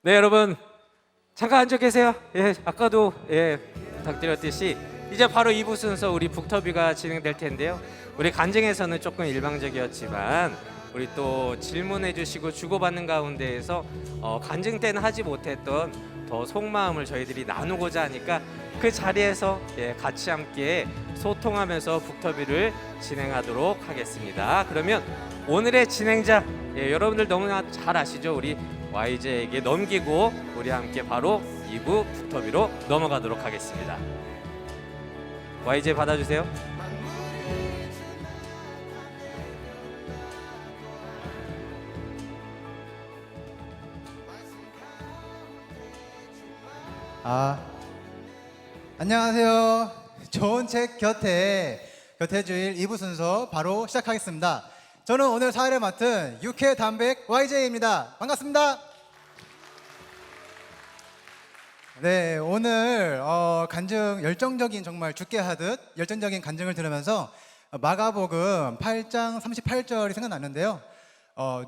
네, 여러분 잠깐 앉아 계세요. 예, 아까도 부탁드렸듯이 이제 바로 2부 순서 우리 북터뷰가 진행될 텐데요. 우리 간증에서는 조금 일방적이었지만 우리 또 질문해 주시고 주고받는 가운데에서 간증 때는 하지 못했던 더 속마음을 저희들이 나누고자 하니까 그 자리에서 같이 함께 소통하면서 북터뷰를 진행하도록 하겠습니다. 그러면 오늘의 진행자 여러분들 너무나 잘 아시죠? 우리 YJ에게 넘기고 우리 함께 바로 2부 북터뷰로 넘어가도록 하겠습니다. YJ 받아주세요. 안녕하세요. 좋은 책 곁에 주일 2부 순서 바로 시작하겠습니다. 저는 오늘 사회를 맡은 유쾌 담백 YJ입니다. 반갑습니다. 네, 오늘 간증 열정적인, 정말 죽게 하듯 열정적인 간증을 들으면서 마가복음 8장 38절이 생각났는데요.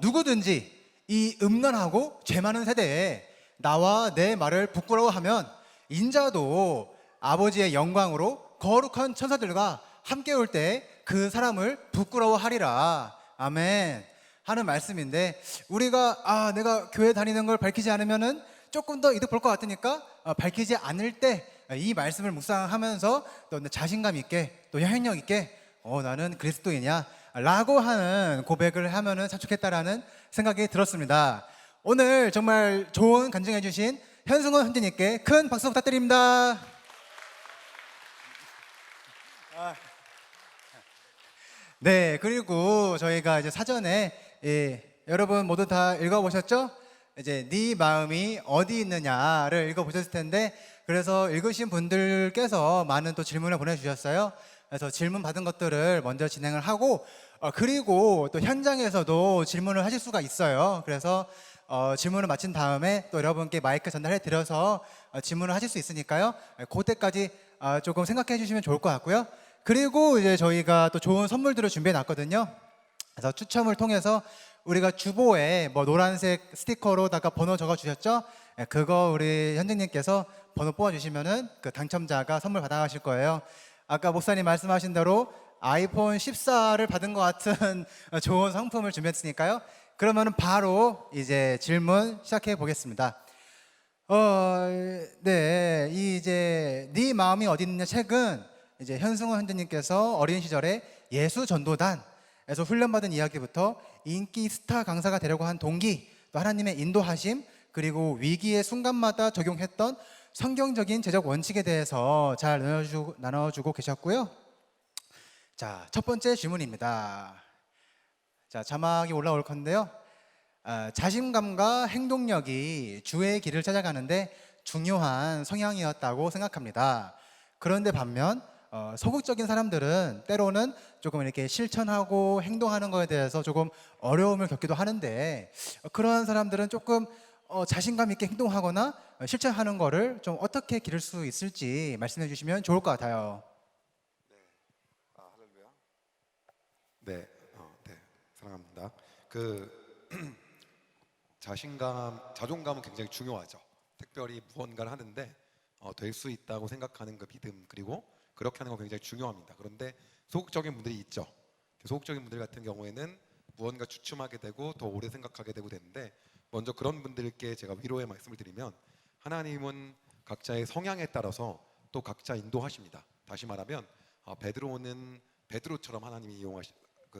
누구든지 이 음란하고 죄 많은 세대에 나와 내 말을 부끄러워하면 인자도 아버지의 영광으로 거룩한 천사들과 함께 올 때 그 사람을 부끄러워하리라. 아멘. 하는 말씀인데, 우리가 내가 교회 다니는 걸 밝히지 않으면은 조금 더 이득 볼 것 같으니까 밝히지 않을 때 이 말씀을 묵상하면서 또 자신감 있게 또 영향력 있게 나는 그리스도이냐 라고 하는 고백을 하면은 참 좋겠다라는 생각이 들었습니다. 오늘 정말 좋은 간증해 주신 현승원 현진님께 큰 박수 부탁드립니다. 네, 그리고 저희가 이제 사전에 여러분 모두 다 읽어보셨죠? 이제 네 마음이 어디 있느냐를 읽어보셨을 텐데, 그래서 읽으신 분들께서 많은 또 질문을 보내주셨어요. 그래서 질문 받은 것들을 먼저 진행을 하고 그리고 또 현장에서도 질문을 하실 수가 있어요. 그래서 질문을 마친 다음에 또 여러분께 마이크 전달해 드려서 질문을 하실 수 있으니까요. 그때까지 조금 생각해 주시면 좋을 것 같고요. 그리고 이제 저희가 또 좋은 선물들을 준비해 놨거든요. 그래서 추첨을 통해서 우리가 주보에 뭐 노란색 스티커로다가 번호 적어 주셨죠? 그거 우리 현진님께서 번호 뽑아 주시면은 그 당첨자가 선물 받아가실 거예요. 아까 목사님 말씀하신 대로 아이폰 14를 받은 것 같은 좋은 상품을 준비했으니까요. 그러면은 바로 이제 질문 시작해 보겠습니다. 네, 이제 네 마음이 어디 있느냐 책은 이제 현승원 현대님께서 어린 시절에 예수 전도단에서 훈련받은 이야기부터 인기 스타 강사가 되려고 한 동기, 또 하나님의 인도하심, 그리고 위기의 순간마다 적용했던 성경적인 제작 원칙에 대해서 잘 나눠주고 계셨고요. 자, 첫 번째 질문입니다. 자, 자막이 올라올 건데요. 자신감과 행동력이 주의 길을 찾아가는데 중요한 성향이었다고 생각합니다. 그런데 반면 소극적인 사람들은 때로는 조금 이렇게 실천하고 행동하는 거에 대해서 조금 어려움을 겪기도 하는데, 그러한 사람들은 조금 자신감 있게 행동하거나 실천하는 거를 좀 어떻게 기를 수 있을지 말씀해 주시면 좋을 것 같아요. 할렐루야. 네, 사랑합니다. 자존감은 굉장히 중요하죠. 특별히 무언가를 하는데 될 수 있다고 생각하는 그 믿음, 그리고 그렇게 하는 건 굉장히 중요합니다. 그런데 소극적인 분들이 있죠. 소극적인 분들 같은 경우에는 무언가 주춤하게 되고 더 오래 생각하게 되는데, 먼저 그런 분들께 제가 위로의 말씀을 드리면, 하나님은 각자의 성향에 따라서 또 각자 인도하십니다. 다시 말하면 베드로는 베드로처럼 하나님이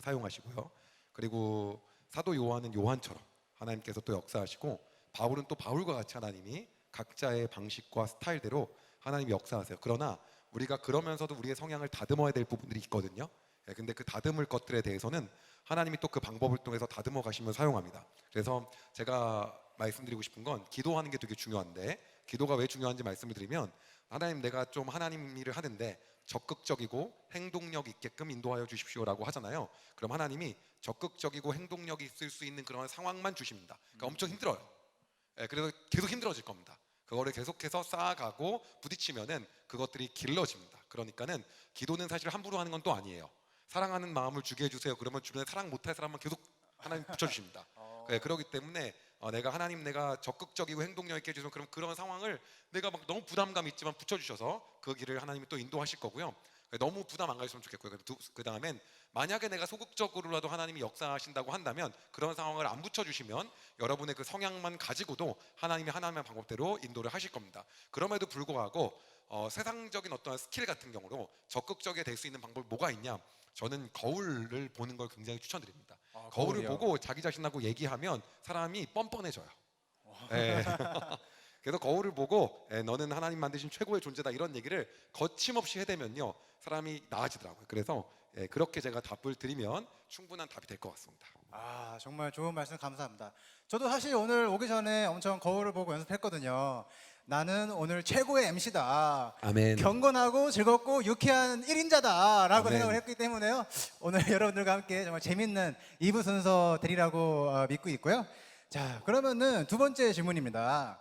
사용하시고요. 그리고 사도 요한은 요한처럼 하나님께서 또 역사하시고, 바울은 또 바울과 같이 하나님이 각자의 방식과 스타일대로 하나님이 역사하세요. 그러나 우리가 그러면서도 우리의 성향을 다듬어야 될 부분들이 있거든요. 근데 그 다듬을 것들에 대해서는 하나님이 또 그 방법을 통해서 다듬어 가시면 사용합니다. 그래서 제가 말씀드리고 싶은 건, 기도하는 게 되게 중요한데, 기도가 왜 중요한지 말씀을 드리면, 하나님, 내가 좀 하나님 일을 하는데 적극적이고 행동력 있게끔 인도하여 주십시오라고 하잖아요. 그럼 하나님이 적극적이고 행동력이 있을 수 있는 그런 상황만 주십니다. 그러니까 엄청 힘들어요. 그래서 계속 힘들어질 겁니다. 그거를 계속해서 쌓아가고 부딪히면은 그것들이 길러집니다. 그러니까는 기도는 사실 함부로 하는 건 또 아니에요. 사랑하는 마음을 주게 해주세요. 그러면 주변에 사랑 못할 사람만 계속 하나님 붙여주십니다. 그렇기 때문에 내가 하나님 내가 적극적이고 행동력 있게 해주면 그럼 그런 상황을 내가 막 너무 부담감 있지만 붙여주셔서 그 길을 하나님이 또 인도하실 거고요. 너무 부담 안 가셨으면 좋겠고요. 그 다음엔 만약에 내가 소극적으로라도 하나님이 역사하신다고 한다면 그런 상황을 안 붙여주시면 여러분의 그 성향만 가지고도 하나님의 하나님의 방법대로 인도를 하실 겁니다. 그럼에도 불구하고 세상적인 어떤 스킬 같은 경우로 적극적이 될 수 있는 방법이 뭐가 있냐? 저는 거울을 보는 걸 굉장히 추천드립니다. 거울을 거울이요? 보고 자기 자신하고 얘기하면 사람이 뻔뻔해져요. 예. 그래서 거울을 보고 너는 하나님 만드신 최고의 존재다 이런 얘기를 거침없이 해대면요 사람이 나아지더라고요. 그래서 그렇게 제가 답을 드리면 충분한 답이 될 것 같습니다. 아, 정말 좋은 말씀 감사합니다. 저도 사실 오늘 오기 전에 엄청 거울을 보고 연습했거든요. 나는 오늘 최고의 MC다. 아멘. 경건하고 즐겁고 유쾌한 1인자다라고 아멘. 생각을 했기 때문에요. 오늘 여러분들과 함께 정말 재밌는 2부 순서 드리라고 믿고 있고요. 자, 그러면은 두 번째 질문입니다.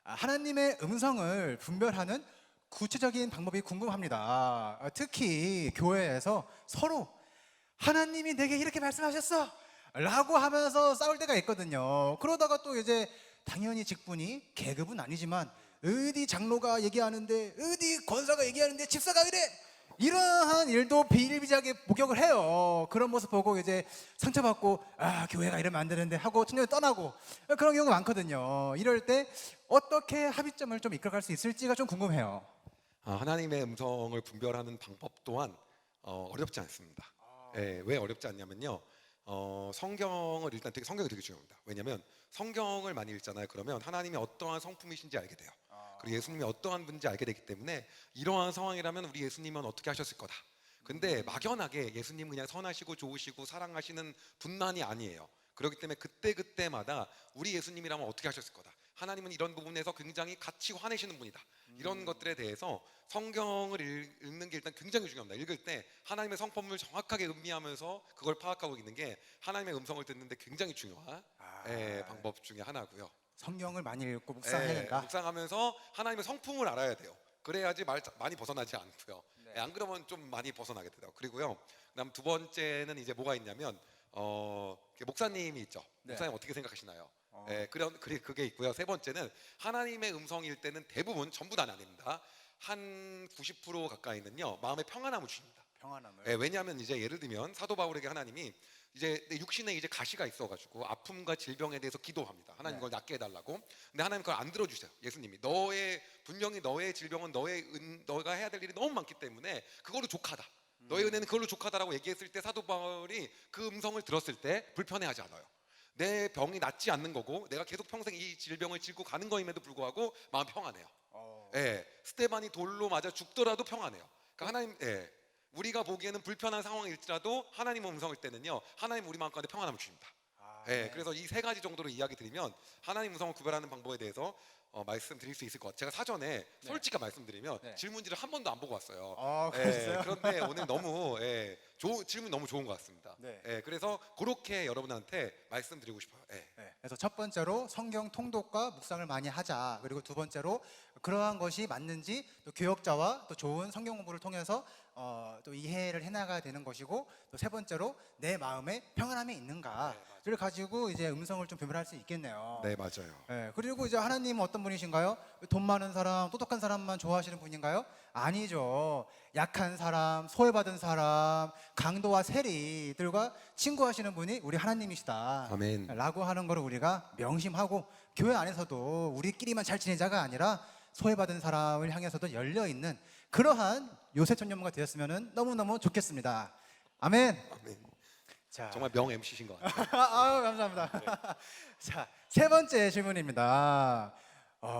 하나님의 음성을 분별하는 구체적인 방법이 궁금합니다. 특히 교회에서 서로 하나님이 내게 이렇게 말씀하셨어 라고 하면서 싸울 때가 있거든요. 그러다가 또 이제 당연히 직분이 계급은 아니지만 어디 장로가 얘기하는데 어디 권사가 얘기하는데 집사가 이래 이러한 일도 비일비재하게 목격을 해요. 그런 모습 보고 이제 상처받고 아 교회가 이러면 안 되는데 하고 청년이 떠나고 그런 경우가 많거든요. 이럴 때 어떻게 합의점을 좀 이끌어갈 수 있을지가 좀 궁금해요. 하나님의 음성을 분별하는 방법 또한 어렵지 않습니다. 왜 어렵지 않냐면요. 성경을 일단 성경이 되게 중요합니다. 왜냐하면 성경을 많이 읽잖아요. 그러면 하나님이 어떠한 성품이신지 알게 돼요. 그리고 예수님이 어떠한 분인지 알게 되기 때문에 이러한 상황이라면 우리 예수님은 어떻게 하셨을 거다. 근데 막연하게 예수님은 그냥 선하시고 좋으시고 사랑하시는 분만이 아니에요. 그렇기 때문에 그때마다 우리 예수님이라면 어떻게 하셨을 거다. 하나님은 이런 부분에서 굉장히 같이 화내시는 분이다. 이런 것들에 대해서 성경을 읽는 게 일단 굉장히 중요합니다. 읽을 때 하나님의 성품을 정확하게 음미하면서 그걸 파악하고 있는 게 하나님의 음성을 듣는데 굉장히 중요한 방법 중에 하나고요. 성경을 많이 읽고 묵상해야 된다. 묵상하면서 하나님의 성품을 알아야 돼요. 그래야지 많이 벗어나지 않고요. 안 그러면 좀 많이 벗어나게 돼요. 그리고요. 그다음 두 번째는 이제 뭐가 있냐면 목사님이 있죠. 목사님 어떻게 생각하시나요? 그게 있고요. 세 번째는 하나님의 음성일 때는 대부분 전부 다는 아닙니다. 한 90% 가까이는요 마음의 평안함을 주십니다. 평안함을. 왜냐하면 이제 예를 들면 사도 바울에게 하나님이 이제 내 육신에 이제 가시가 있어가지고 아픔과 질병에 대해서 기도합니다. 하나님 그걸 낫게 해달라고. 근데 하나님 그걸 안 들어주세요. 예수님이 분명히 너의 질병은 너가 해야 될 일이 너무 많기 때문에 그걸로 족하다. 너의 은혜는 그걸로 족하다라고 얘기했을 때 사도 바울이 그 음성을 들었을 때 불편해하지 않아요. 내 병이 낫지 않는 거고 내가 계속 평생 이 질병을 짊고 가는 거임에도 불구하고 마음 평안해요. 스테반이 돌로 맞아 죽더라도 평안해요. 그러니까 하나님, 우리가 보기에는 불편한 상황일지라도 하나님 음성일 때는요, 하나님 우리 마음 가운데 평안함을 주십니다. 그래서 이 세 가지 정도로 이야기 드리면 하나님 음성을 구별하는 방법에 대해서 말씀드릴 수 있을 것 같아요. 제가 사전에 솔직히 말씀드리면 질문지를 한 번도 안 보고 왔어요. 그러셨어요? 그런데 오늘 너무 질문이 너무 좋은 것 같습니다. 그래서 그렇게 여러분한테 말씀드리고 싶어요. 그래서 첫 번째로 성경 통독과 묵상을 많이 하자. 그리고 두 번째로 그러한 것이 맞는지 또 교역자와 또 좋은 성경 공부를 통해서 또 이해를 해나가야 되는 것이고 또 세 번째로 내 마음에 평안함이 있는가를 가지고 이제 음성을 좀 분별할 수 있겠네요. 네, 맞아요. 그리고 이제 하나님은 어떤 분이신가요? 돈 많은 사람, 똑똑한 사람만 좋아하시는 분인가요? 아니죠. 약한 사람, 소외받은 사람, 강도와 세리들과 친구하시는 분이 우리 하나님이시다. 아멘. 라고 하는 거를 우리가 명심하고 교회 안에서도 우리끼리만 잘 지내자가 아니라 소외받은 사람을 향해서도 열려있는 그러한 요새 전문가가 되었으면 너무너무 좋겠습니다. 아멘. 자, 정말 명 MC신 것 같아요. 아유, 감사합니다. 자, 세 번째 질문입니다.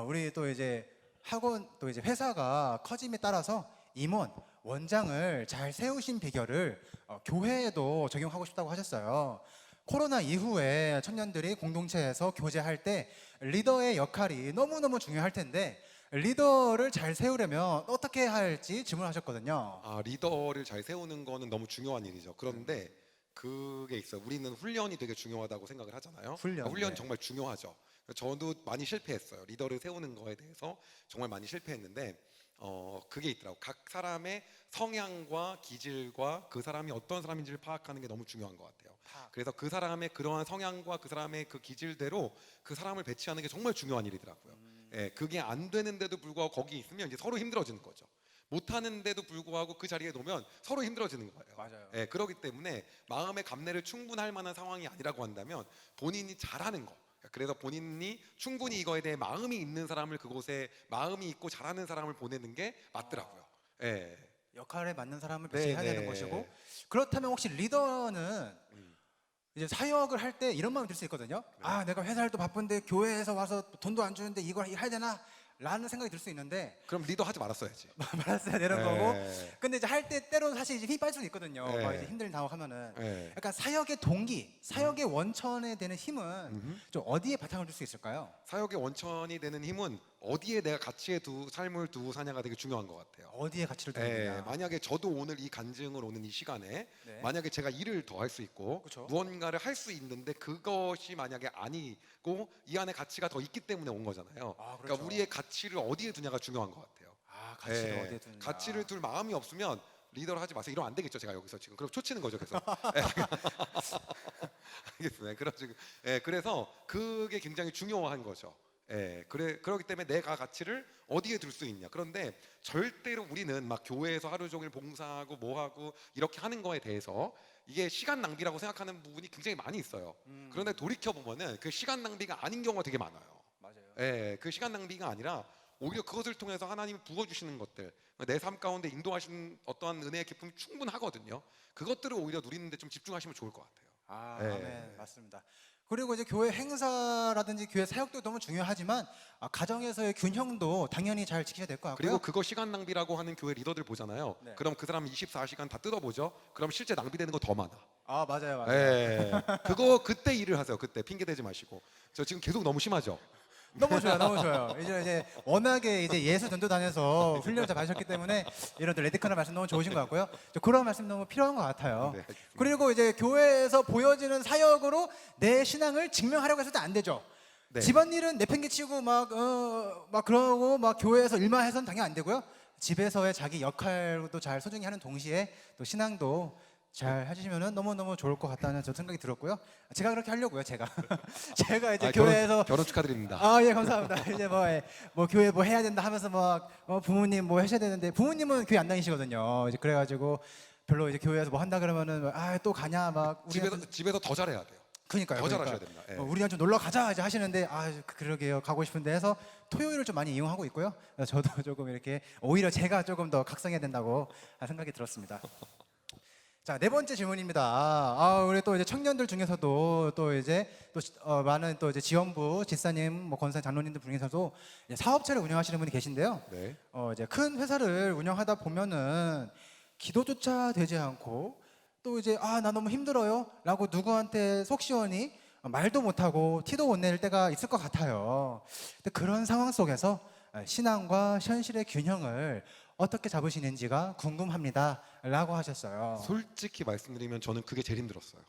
우리 또 이제 학원 또 이제 회사가 커짐에 따라서 임원, 원장을 잘 세우신 비결을 교회에도 적용하고 싶다고 하셨어요. 코로나 이후에 청년들이 공동체에서 교제할 때 리더의 역할이 너무너무 중요할 텐데 리더를 잘 세우려면 어떻게 해야 할지 질문하셨거든요. 리더를 잘 세우는 거는 너무 중요한 일이죠. 그런데 그게 있어요. 우리는 훈련이 되게 중요하다고 생각을 하잖아요. 훈련, 훈련 네. 정말 중요하죠. 저도 많이 실패했어요. 리더를 세우는 거에 대해서 정말 많이 실패했는데 그게 있더라고. 각 사람의 성향과 기질과 그 사람이 어떤 사람인지를 파악하는 게 너무 중요한 것 같아요. 그래서 그 사람의 그러한 성향과 그 사람의 그 기질대로 그 사람을 배치하는 게 정말 중요한 일이더라고요. 예, 그게 안 되는데도 불구하고 거기 있으면 이제 서로 힘들어지는 거죠. 못하는데도 불구하고 그 자리에 놓으면 서로 힘들어지는 거예요. 맞아요. 예, 그렇기 때문에 마음의 감내를 충분할 만한 상황이 아니라고 한다면 본인이 잘하는 거. 그래서 본인이 충분히 이거에 대해 마음이 있는 사람을 그곳에 마음이 있고 잘하는 사람을 보내는 게 맞더라고요. 예. 역할에 맞는 사람을 네, 배치해야 네. 되는 것이고, 그렇다면 혹시 리더는 이제 사역을 할 때 이런 마음이 들 수 있거든요. 아, 내가 회사를 또 바쁜데 교회에서 와서 돈도 안 주는데 이걸 해야 되나? 라는 생각이 들 수 있는데 그럼 리더 하지 말았어야지. 말았어야 되는 네. 거고, 근데 이제 할 때 때로 사실 이제 힘이 빠질 수는 있거든요. 네. 막 이제 힘든 상황 하면은 예. 약간 사역의 동기, 사역의 원천에 되는 힘은 좀 어디에 바탕을 둘 수 있을까요? 사역의 원천이 되는 힘은 어디에 내가 가치의 삶을 두고 사냐가 되게 중요한 것 같아요. 어디에 가치를 예, 두느냐? 만약에 저도 오늘 이 간증을 오는 이 시간에 네. 만약에 제가 일을 더 할 수 있고 그쵸. 무언가를 할 수 있는데 그것이 만약에 아니고 이 안에 가치가 더 있기 때문에 온 거잖아요. 아, 그렇죠. 그러니까 우리의 가치를 어디에 두냐가 중요한 것 같아요. 아, 가치를 예, 어디에 두느냐? 가치를 둘 마음이 없으면 리더를 하지 마세요. 이러면 안 되겠죠. 제가 여기서 지금 그럼 초치는 거죠. 그래서 알겠습니다. 그래서 그게 굉장히 중요한 거죠. 그렇기 때문에 내가 가치를 어디에 둘 수 있냐. 그런데 절대로 우리는 막 교회에서 하루 종일 봉사하고 뭐하고 이렇게 하는 거에 대해서 이게 시간 낭비라고 생각하는 부분이 굉장히 많이 있어요. 그런데 돌이켜 보면은 그 시간 낭비가 아닌 경우가 되게 많아요. 맞아요. 그 시간 낭비가 아니라 오히려 그것을 통해서 하나님이 부어주시는 것들, 내 삶 가운데 인도하신 어떠한 은혜의 기쁨이 충분하거든요. 그것들을 오히려 누리는데 좀 집중하시면 좋을 것 같아요. 아, 네. 아멘. 맞습니다. 그리고 이제 교회 행사라든지 교회 사역도 너무 중요하지만 가정에서의 균형도 당연히 잘 지키셔야 될 것 같고요. 그리고 그거 시간 낭비라고 하는 교회 리더들 보잖아요. 네. 그럼 그 사람 24시간 다 뜯어보죠. 그럼 실제 낭비되는 거 더 많아. 아, 맞아요, 맞아요. 그거 그때 일을 하세요. 그때 핑계 대지 마시고. 저 지금 계속 너무 심하죠. 너무 좋아요, 너무 좋아요. 이제 워낙에 이제 예수 전도 다녀서 훈련을 잘 받으셨기 때문에 이런 또 레디컬한 말씀 너무 좋으신 것 같고요. 그런 말씀 너무 필요한 것 같아요. 네, 알겠습니다. 그리고 이제 교회에서 보여지는 사역으로 내 신앙을 증명하려고 해서도 안 되죠. 네. 집안일은 내팽개치고 막 그러고 막 교회에서 일만 해서는 당연히 안 되고요. 집에서의 자기 역할도 잘 소중히 하는 동시에 또 신앙도 잘 해주시면 너무너무 좋을 것 같다는 저 생각이 들었고요. 제가 그렇게 하려고요, 제가. 제가 이제 교회에서 결혼 축하드립니다. 아, 예, 감사합니다. 이제 뭐 교회 뭐 해야 된다 하면서 막 부모님 뭐 하셔야 되는데 부모님은 교회 안 다니시거든요. 이제 그래가지고 별로 이제 교회에서 뭐 한다 그러면은 또 가냐 막 집에서 더 잘해야 돼요. 그러니까요. 더 잘하셔야 됩니다. 예. 우리랑 좀 놀러 가자 이제 하시는데 그러게요, 가고 싶은데 해서 토요일을 좀 많이 이용하고 있고요. 저도 조금 이렇게 오히려 제가 조금 더 각성해야 된다고 생각이 들었습니다. 자, 네 번째 질문입니다. 우리 또 이제 청년들 중에서도 또 이제 많은 또 이제 지원부 집사님, 뭐 권사 장로님들 중에서도 이제 사업체를 운영하시는 분이 계신데요. 네. 이제 큰 회사를 운영하다 보면은 기도조차 되지 않고 또 이제 나 너무 힘들어요라고 누구한테 속 시원히 말도 못하고 티도 못 낼 때가 있을 것 같아요. 근데 그런 상황 속에서 신앙과 현실의 균형을 어떻게 잡으시는지가 궁금합니다라고 하셨어요. 솔직히 말씀드리면 저는 그게 제일 힘들었어요.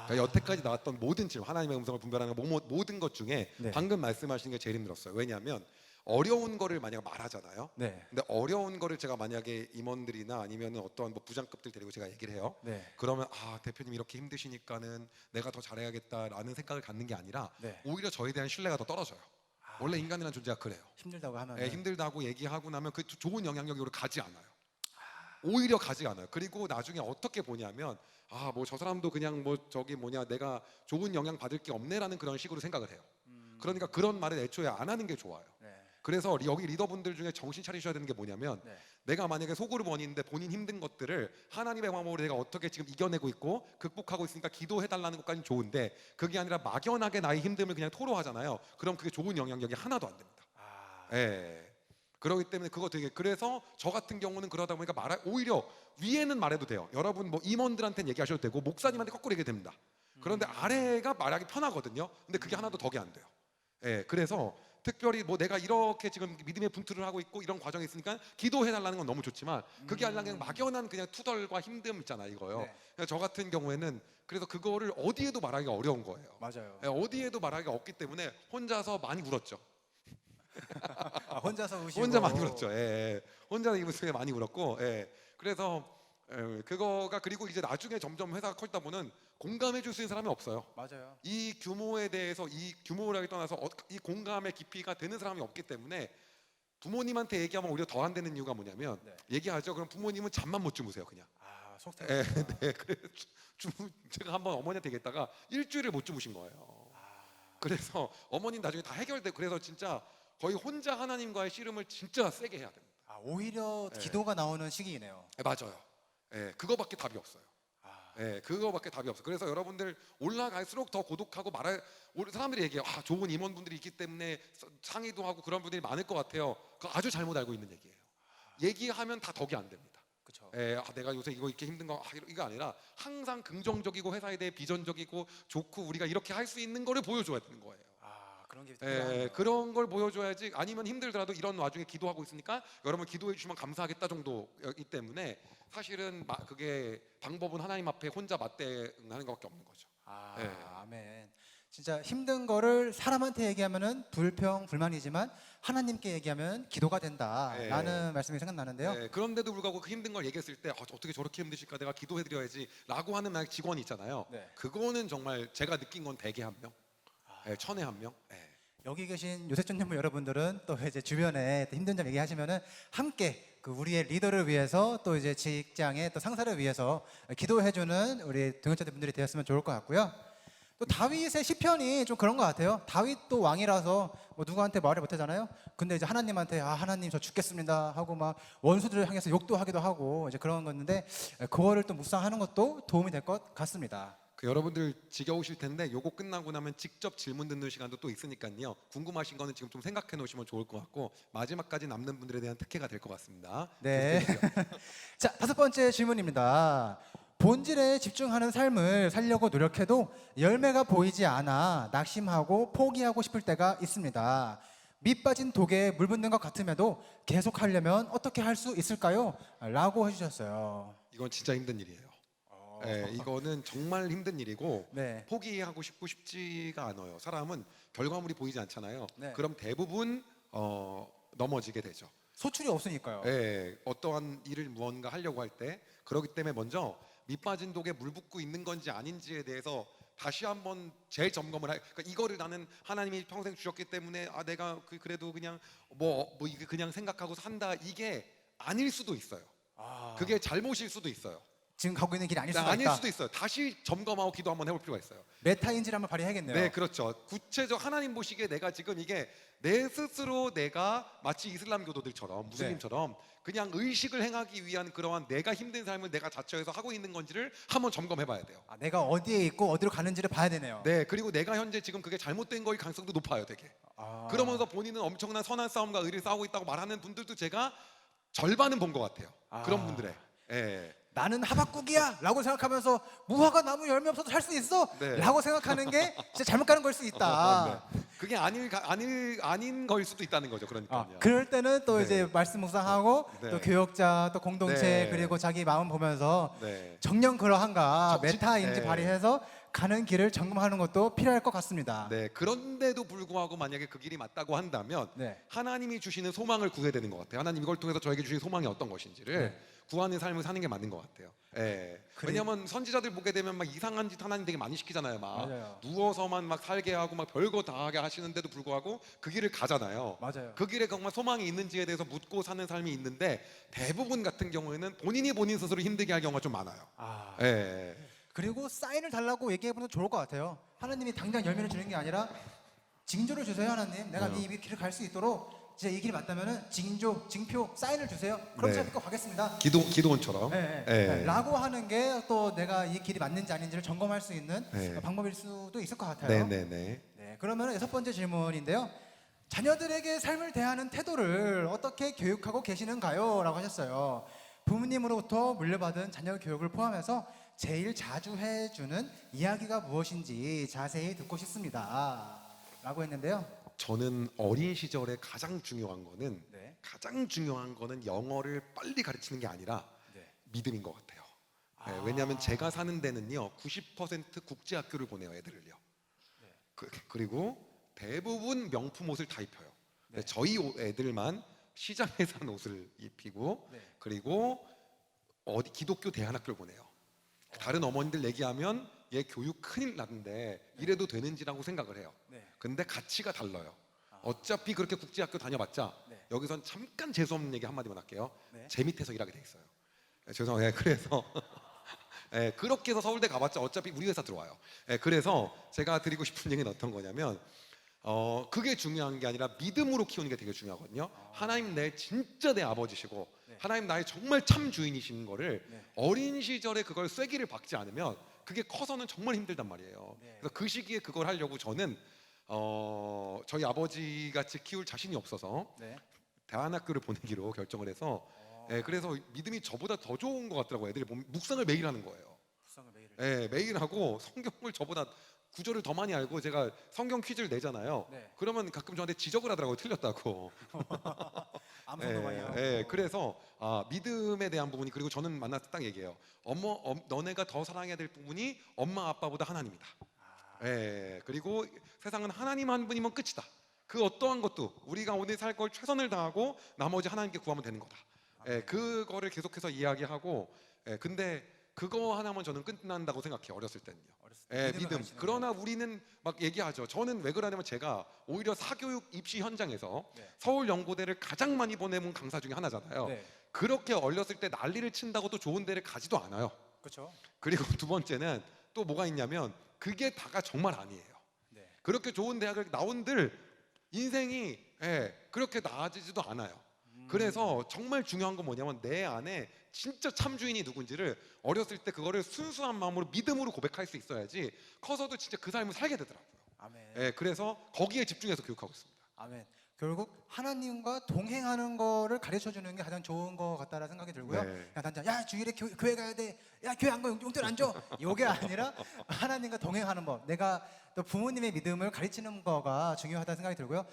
그러니까 여태까지 나왔던 모든 질문, 하나님의 음성을 분별하는 모든 것 중에 네. 방금 말씀하신 게 제일 힘들었어요. 왜냐하면 어려운 거를 만약 말하잖아요. 네. 근데 어려운 거를 제가 만약에 임원들이나 아니면 어떠한 뭐 부장급들 데리고 제가 얘기를 해요. 네. 그러면 대표님 이렇게 힘드시니까는 내가 더 잘해야겠다라는 생각을 갖는 게 아니라 네. 오히려 저에 대한 신뢰가 더 떨어져요. 원래 인간이라는 존재가 그래요. 힘들다고 하면 힘들다고 얘기하고 나면 그 좋은 영향력이 오히려 가지 않아요. 오히려 가지 않아요. 그리고 나중에 어떻게 보냐면 뭐 저 사람도 그냥 뭐 저기 뭐냐 내가 좋은 영향 받을 게 없네라는 그런 식으로 생각을 해요. 그러니까 그런 말을 애초에 안 하는 게 좋아요. 네. 그래서 여기 리더분들 중에 정신 차리셔야 되는 게 뭐냐면 네. 내가 만약에 속으로 원인데 본인 힘든 것들을 하나님의 방법으로 내가 어떻게 지금 이겨내고 있고 극복하고 있으니까 기도해달라는 것까지는 좋은데 그게 아니라 막연하게 나의 힘듦을 그냥 토로하잖아요. 그럼 그게 좋은 영향력이 하나도 안 됩니다. 예. 그렇기 때문에 그거 되게 그래서 저 같은 경우는 그러다 보니까 오히려 위에는 말해도 돼요. 여러분 뭐 임원들한테는 얘기하셔도 되고 목사님한테 거꾸로 얘기해도 됩니다. 그런데 아래가 말하기 편하거든요. 근데 그게 하나도 덕이 안 돼요. 예. 그래서 특별히 뭐 내가 이렇게 지금 믿음의 분투를 하고 있고 이런 과정이 있으니까 기도해달라는 건 너무 좋지만 그게 아니라 그냥 막연한 그냥 투덜과 힘듦 있잖아 이거요. 네. 그래서 저 같은 경우에는 그래서 그거를 어디에도 말하기가 어려운 거예요. 맞아요. 예, 어디에도 말하기가 없기 때문에 혼자서 많이 울었죠. 혼자서 우시고 혼자 많이 울었죠. 예, 예. 혼자 이분에 많이 울었고, 예. 그래서 그거가 그리고 이제 나중에 점점 회사가 커지다 보면 공감해 줄 수 있는 사람이 없어요. 맞아요. 이 규모에 대해서 이 규모를 떠나서 이 공감의 깊이가 되는 사람이 없기 때문에 부모님한테 얘기하면 오히려 더 안 되는 이유가 뭐냐면 네. 얘기하죠. 그럼 부모님은 잠만 못 주무세요, 그냥. 속 예, 터졌구나. 네. 그래서 제가 한번 어머니한테 얘기했다가 일주일을 못 주무신 거예요. 그래서 어머님 나중에 다 해결돼. 그래서 진짜 거의 혼자 하나님과의 씨름을 진짜 세게 해야 됩니다. 오히려 네. 기도가 나오는 시기이네요. 예, 맞아요. 예, 그거밖에 답이 없어요. 아, 예, 그거밖에 답이 없어요. 그래서 여러분들 올라갈수록 더 고독하고 사람들이 얘기해요. 좋은 임원분들이 있기 때문에 상의도 하고 그런 분들이 많을 것 같아요. 그거 아주 잘못 알고 있는 얘기예요. 얘기하면 다 덕이 안 됩니다. 그렇죠. 예, 내가 요새 이거 이렇게 힘든 거 이거 아니라 항상 긍정적이고 회사에 대해 비전적이고 좋고 우리가 이렇게 할 수 있는 거를 보여줘야 되는 거예요. 그런 게 예, 필요하네요. 그런 걸 보여줘야지. 아니면 힘들더라도 이런 와중에 기도하고 있으니까 여러분 기도해 주시면 감사하겠다 정도이기 때문에 사실은 그게 방법은 하나님 앞에 혼자 맞대응하는 것밖에 없는 거죠. 예. 아멘. 진짜 힘든 거를 사람한테 얘기하면은 불평불만이지만 하나님께 얘기하면 기도가 된다라는 말씀이 생각나는데요. 예, 그런데도 불구하고 그 힘든 걸 얘기했을 때 어떻게 저렇게 힘드실까 내가 기도해드려야지라고 하는 만약 직원이 있잖아요. 네. 그거는 정말 제가 느낀 건 대개 한 명, 천에 한 명. 예. 여기 계신 요셉전 전무 여러분들은 또 이제 주변에 또 힘든 점 얘기하시면은 함께 그 우리의 리더를 위해서 또 이제 직장의 또 상사를 위해서 기도해주는 우리 동역자들 분들이 되었으면 좋을 것 같고요. 또 다윗의 시편이 좀 그런 것 같아요. 다윗도 왕이라서 뭐 누구한테 말을 못하잖아요. 근데 이제 하나님한테 하나님 저 죽겠습니다 하고 막 원수들을 향해서 욕도 하기도 하고 이제 그런 건데 그거를 또 묵상하는 것도 도움이 될 것 같습니다. 여러분들 지겨우실 텐데 요거 끝나고 나면 직접 질문 듣는 시간도 또 있으니까요. 궁금하신 거는 지금 좀 생각해 놓으시면 좋을 것 같고 마지막까지 남는 분들에 대한 특혜가 될 것 같습니다. 네. 자, 5번째 질문입니다. 본질에 집중하는 삶을 살려고 노력해도 열매가 보이지 않아 낙심하고 포기하고 싶을 때가 있습니다. 밑 빠진 독에 물 붓는 것 같음에도 계속 하려면 어떻게 할 수 있을까요? 라고 해주셨어요. 이건 진짜 힘든 일이에요. 예, 이거는 정말 힘든 일이고 네. 포기하고 싶지가 않아요. 사람은 결과물이 보이지 않잖아요. 네. 그럼 대부분 넘어지게 되죠. 소출이 없으니까요. 예, 어떠한 일을 무언가 하려고 할 때 그렇기 때문에 먼저 밑빠진 독에 물 붓고 있는 건지 아닌지에 대해서 다시 한번 재점검을 그러니까 이거를 나는 하나님이 평생 주셨기 때문에 내가 그래도 그냥 이게 그냥 생각하고 산다 이게 아닐 수도 있어요. 그게 잘못일 수도 있어요. 지금 가고 있는 길이 아닐 수가 아닐 있다. 수도 있어요. 다시 점검하고 기도 한번 해볼 필요가 있어요. 메타인지를 한번 발휘해야겠네요. 네, 그렇죠. 구체적 하나님 보시기에 내가 지금 이게 내 스스로 내가 마치 이슬람교도들처럼 무슬림처럼 그냥 의식을 행하기 위한 그러한 내가 힘든 삶을 내가 자처해서 하고 있는 건지를 한번 점검해봐야 돼요. 내가 어디에 있고 어디로 가는지를 봐야 되네요. 네, 그리고 내가 현재 지금 그게 잘못된 거일 가능성도 높아요, 되게. 그러면서 본인은 엄청난 선한 싸움과 의를 싸우고 있다고 말하는 분들도 제가 절반은 본 것 같아요. 그런 분들의. 예. 나는 하박국이야 라고 생각하면서 무화과 나무 열매 없어도 살 수 있어 네. 라고 생각하는 게 진짜 잘못 가는 걸 수 있다. 네. 그게 아닌 거일 수도 있다는 거죠. 그러니까요. 그럴 때는 또 네. 이제 말씀 묵상하고 네. 또 교역자 또 공동체 네. 그리고 자기 마음 보면서 네. 정녕 그러한가 메타인지 네. 발휘해서 가는 길을 점검하는 것도 필요할 것 같습니다. 네, 그런데도 불구하고 만약에 그 길이 맞다고 한다면 네. 하나님이 주시는 소망을 구해야 되는 것 같아요. 하나님 이걸 통해서 저에게 주신 소망이 어떤 것인지를 구하는 삶을 사는 게 맞는 것 같아요. 예. 왜냐하면 선지자들 보게 되면 막 이상한 짓 하나님 되게 많이 시키잖아요. 막 맞아요. 누워서만 막 살게 하고 막 별거 다 하게 하시는데도 불구하고 그 길을 가잖아요. 맞아요. 그 길에 정말 소망이 있는지에 대해서 묻고 사는 삶이 있는데 대부분 같은 경우에는 본인이 본인 스스로 힘들게 할 경우가 좀 많아요. 예. 그리고 사인을 달라고 얘기해보면 좋을 것 같아요. 하나님이 당장 열매를 주는 게 아니라 징조를 주세요, 하나님. 내가 이 길을 갈 수 있도록 진짜 이 길이 맞다면은 징조, 징표, 사인을 주세요. 그럼 제가 믿고 가겠습니다. 기도원처럼. 라고 하는 게 또 내가 이 길이 맞는지 아닌지를 점검할 수 있는 네. 방법일 수도 있을 것 같아요. 네. 그러면 6번째 질문인데요. 자녀들에게 삶을 대하는 태도를 어떻게 교육하고 계시는가요? 라고 하셨어요. 부모님으로부터 물려받은 자녀 교육을 포함해서 제일 자주 해주는 이야기가 무엇인지 자세히 듣고 싶습니다. 라고 했는데요. 저는 어린 시절에 가장 중요한 거는 네. 영어를 빨리 가르치는 게 아니라 네. 믿음인 것 같아요. 네, 왜냐하면 제가 사는 데는요 90% 국제학교를 보내요 애들을요. 그리고 대부분 명품 옷을 다 입혀요. 네. 저희 애들만 시장에서 산 옷을 입히고 네. 그리고 어디 기독교 대안학교를 보내요. 다른 어머니들 얘기하면 얘 교육 큰일 났는데 이래도 되는지라고 생각을 해요. 네. 근데 가치가 달라요. 어차피 그렇게 국제학교 다녀봤자 네. 여기선 잠깐 재수없는 얘기 한마디만 할게요. 네. 제 밑에서 일하게 돼 있어요. 죄송해요. 그래서 그렇게 해서 서울대 가봤자 어차피 우리 회사 들어와요. 그래서 제가 드리고 싶은 얘기는 어떤 거냐면 그게 중요한 게 아니라 믿음으로 키우는 게 되게 중요하거든요. 하나님 진짜 내 아버지시고 네. 하나님 나의 정말 참 주인이신 거를 네. 어린 시절에 그걸 쐐기를 박지 않으면 그게 커서는 정말 힘들단 말이에요. 네. 그래서 그 시기에 그걸 하려고 저는 저희 아버지 같이 키울 자신이 없어서 네. 대안학교를 보내기로 결정을 해서 그래서 믿음이 저보다 더 좋은 것 같더라고요. 애들이 보면 묵상을 매일 하는 거예요. 불쌍을 매일. 매일 하고 성경을 저보다 구절을 더 많이 알고 제가 성경 퀴즈를 내잖아요. 네. 그러면 가끔 저한테 지적을 하더라고요. 틀렸다고. 암송도 많이 하고. 그래서 믿음에 대한 부분이 그리고 저는 만나서 딱 얘기해요. 너네가 더 사랑해야 될 부분이 엄마 아빠보다 하나님이다. 그리고 세상은 하나님 한 분이면 끝이다. 그 어떠한 것도 우리가 오늘 살 걸 최선을 다하고 나머지 하나님께 구하면 되는 거다. 그거를 계속해서 이야기하고 근데 그거 하나면 저는 끝난다고 생각해요. 어렸을 때는요. 믿음. 그러나 우리는 막 얘기하죠. 저는 왜 그러냐면 제가 오히려 사교육 입시 현장에서 네. 서울연고대를 가장 많이 보내본 강사 중에 하나잖아요. 네. 그렇게 어렸을 때 난리를 친다고 또 좋은 데를 가지도 않아요. 그렇죠. 그리고 두 번째는 또 뭐가 있냐면 그게 다가 정말 아니에요. 네. 그렇게 좋은 대학을 나온들 인생이 그렇게 나아지지도 않아요. 그래서 정말 중요한 건 뭐냐면 내 안에 진짜 참주인이 누군지를 어렸을 때 그거를 순수한 마음으로 믿음으로 고백할 수 있어야지 커서도 진짜 그 삶을 살게 되더라고요. 아멘. 그래서 거기에 집중해서 교육하고 있습니다. 아멘. 결국 하나님과 동행하는 거를 가르쳐 주는 게 가장 좋은 것 같다라는 생각이 들고요. 네. 그냥 단순 야 주일에 교회 가야 돼. 야 교회 안 가 용돈 안 줘. 이게 아니라 하나님과 동행하는 법. 내가 또 부모님의 믿음을 가르치는 거가 중요하다는 생각이 들고요.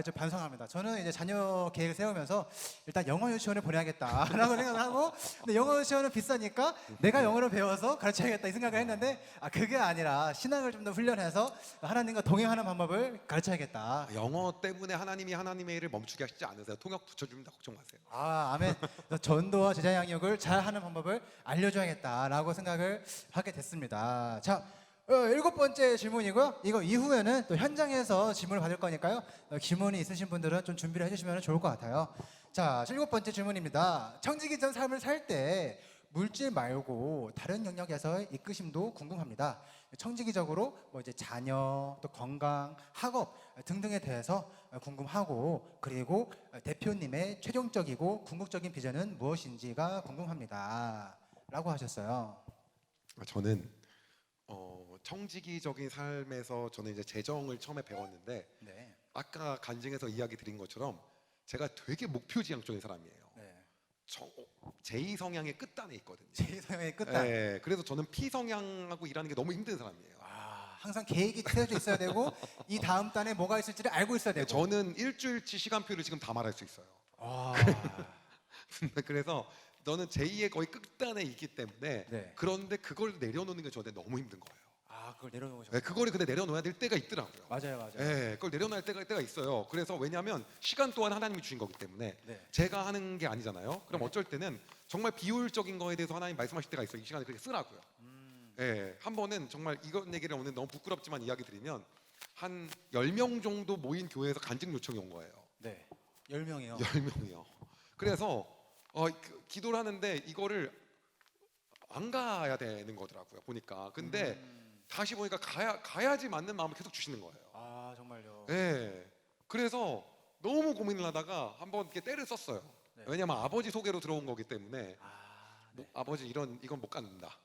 저 반성합니다. 저는 이제 자녀 계획을 세우면서 일단 영어 유치원을 보내야겠다라고 생각을 하고, 근데 영어 유치원은 비싸니까 내가 영어를 배워서 가르쳐야겠다 이 생각을 했는데 그게 아니라 신앙을 좀 더 훈련해서 하나님과 동행하는 방법을 가르쳐야겠다. 영어 때문에 하나님이 하나님의 일을 멈추게 하시지 않으세요. 통역 붙여줍니다. 걱정 마세요. 아멘. 그래서 전도와 제자 양육을 잘 하는 방법을 알려줘야겠다라고 생각을 하게 됐습니다. 자, 7번째 질문이고요. 이거 이후에는 또 현장에서 질문을 받을 거니까요. 질문이 있으신 분들은 좀 준비를 해주시면 좋을 것 같아요. 자, 7번째 질문입니다. 청지기 전 삶을 살 때 물질 말고 다른 영역에서의 이끄심도 궁금합니다. 청지기적으로 뭐 이제 자녀, 또 건강, 학업 등등에 대해서 궁금하고, 그리고 대표님의 최종적이고 궁극적인 비전은 무엇인지가 궁금합니다. 라고 하셨어요. 저는 청지기적인 삶에서 저는 이제 재정을 처음에 배웠는데 네. 아까 간증에서 이야기 드린 것처럼 제가 되게 목표지향적인 사람이에요. 네. 제2 성향의 끝단에 있거든요. 제2성향의 끝단. 그래서 저는 P성향하고 일하는 게 너무 힘든 사람이에요. 항상 계획이 세워져 있어야 되고 이 다음 단에 뭐가 있을지를 알고 있어야 되고. 저는 일주일치 시간표를 지금 다 말할 수 있어요. 그래서 너는 제2의 거의 끝단에 있기 때문에 네. 그런데 그걸 내려놓는 게 저한테 너무 힘든 거예요. 그걸 내려놓으셨어요. 그거를 근데 내려놓아야 될 때가 있더라고요. 맞아요. 그걸 내려놔야 될 때가 있어요. 그래서 왜냐하면 시간 또한 하나님이 주신 거기 때문에 네. 제가 하는 게 아니잖아요. 그럼 어쩔 때는 정말 비효율적인 거에 대해서 하나님 말씀하실 때가 있어요. 이 시간에 그렇게 쓰라고요. 한 번은 정말 이런 얘기를 오늘 너무 부끄럽지만 이야기 드리면 한 10명 정도 모인 교회에서 간증 요청이 온 거예요. 네. 10명이요. 10명이요. 그래서 기도를 하는데 이거를 안 가야 되는 거더라고요. 보니까. 근데 다시 보니까 가야지 맞는 마음을 계속 주시는 거예요. 정말요. 그래서 너무 고민을 하다가 한번 이렇게 때를 썼어요. 네. 왜냐면 아버지 소개로 들어온 거기 때문에 아버지 이건 못 갖는다.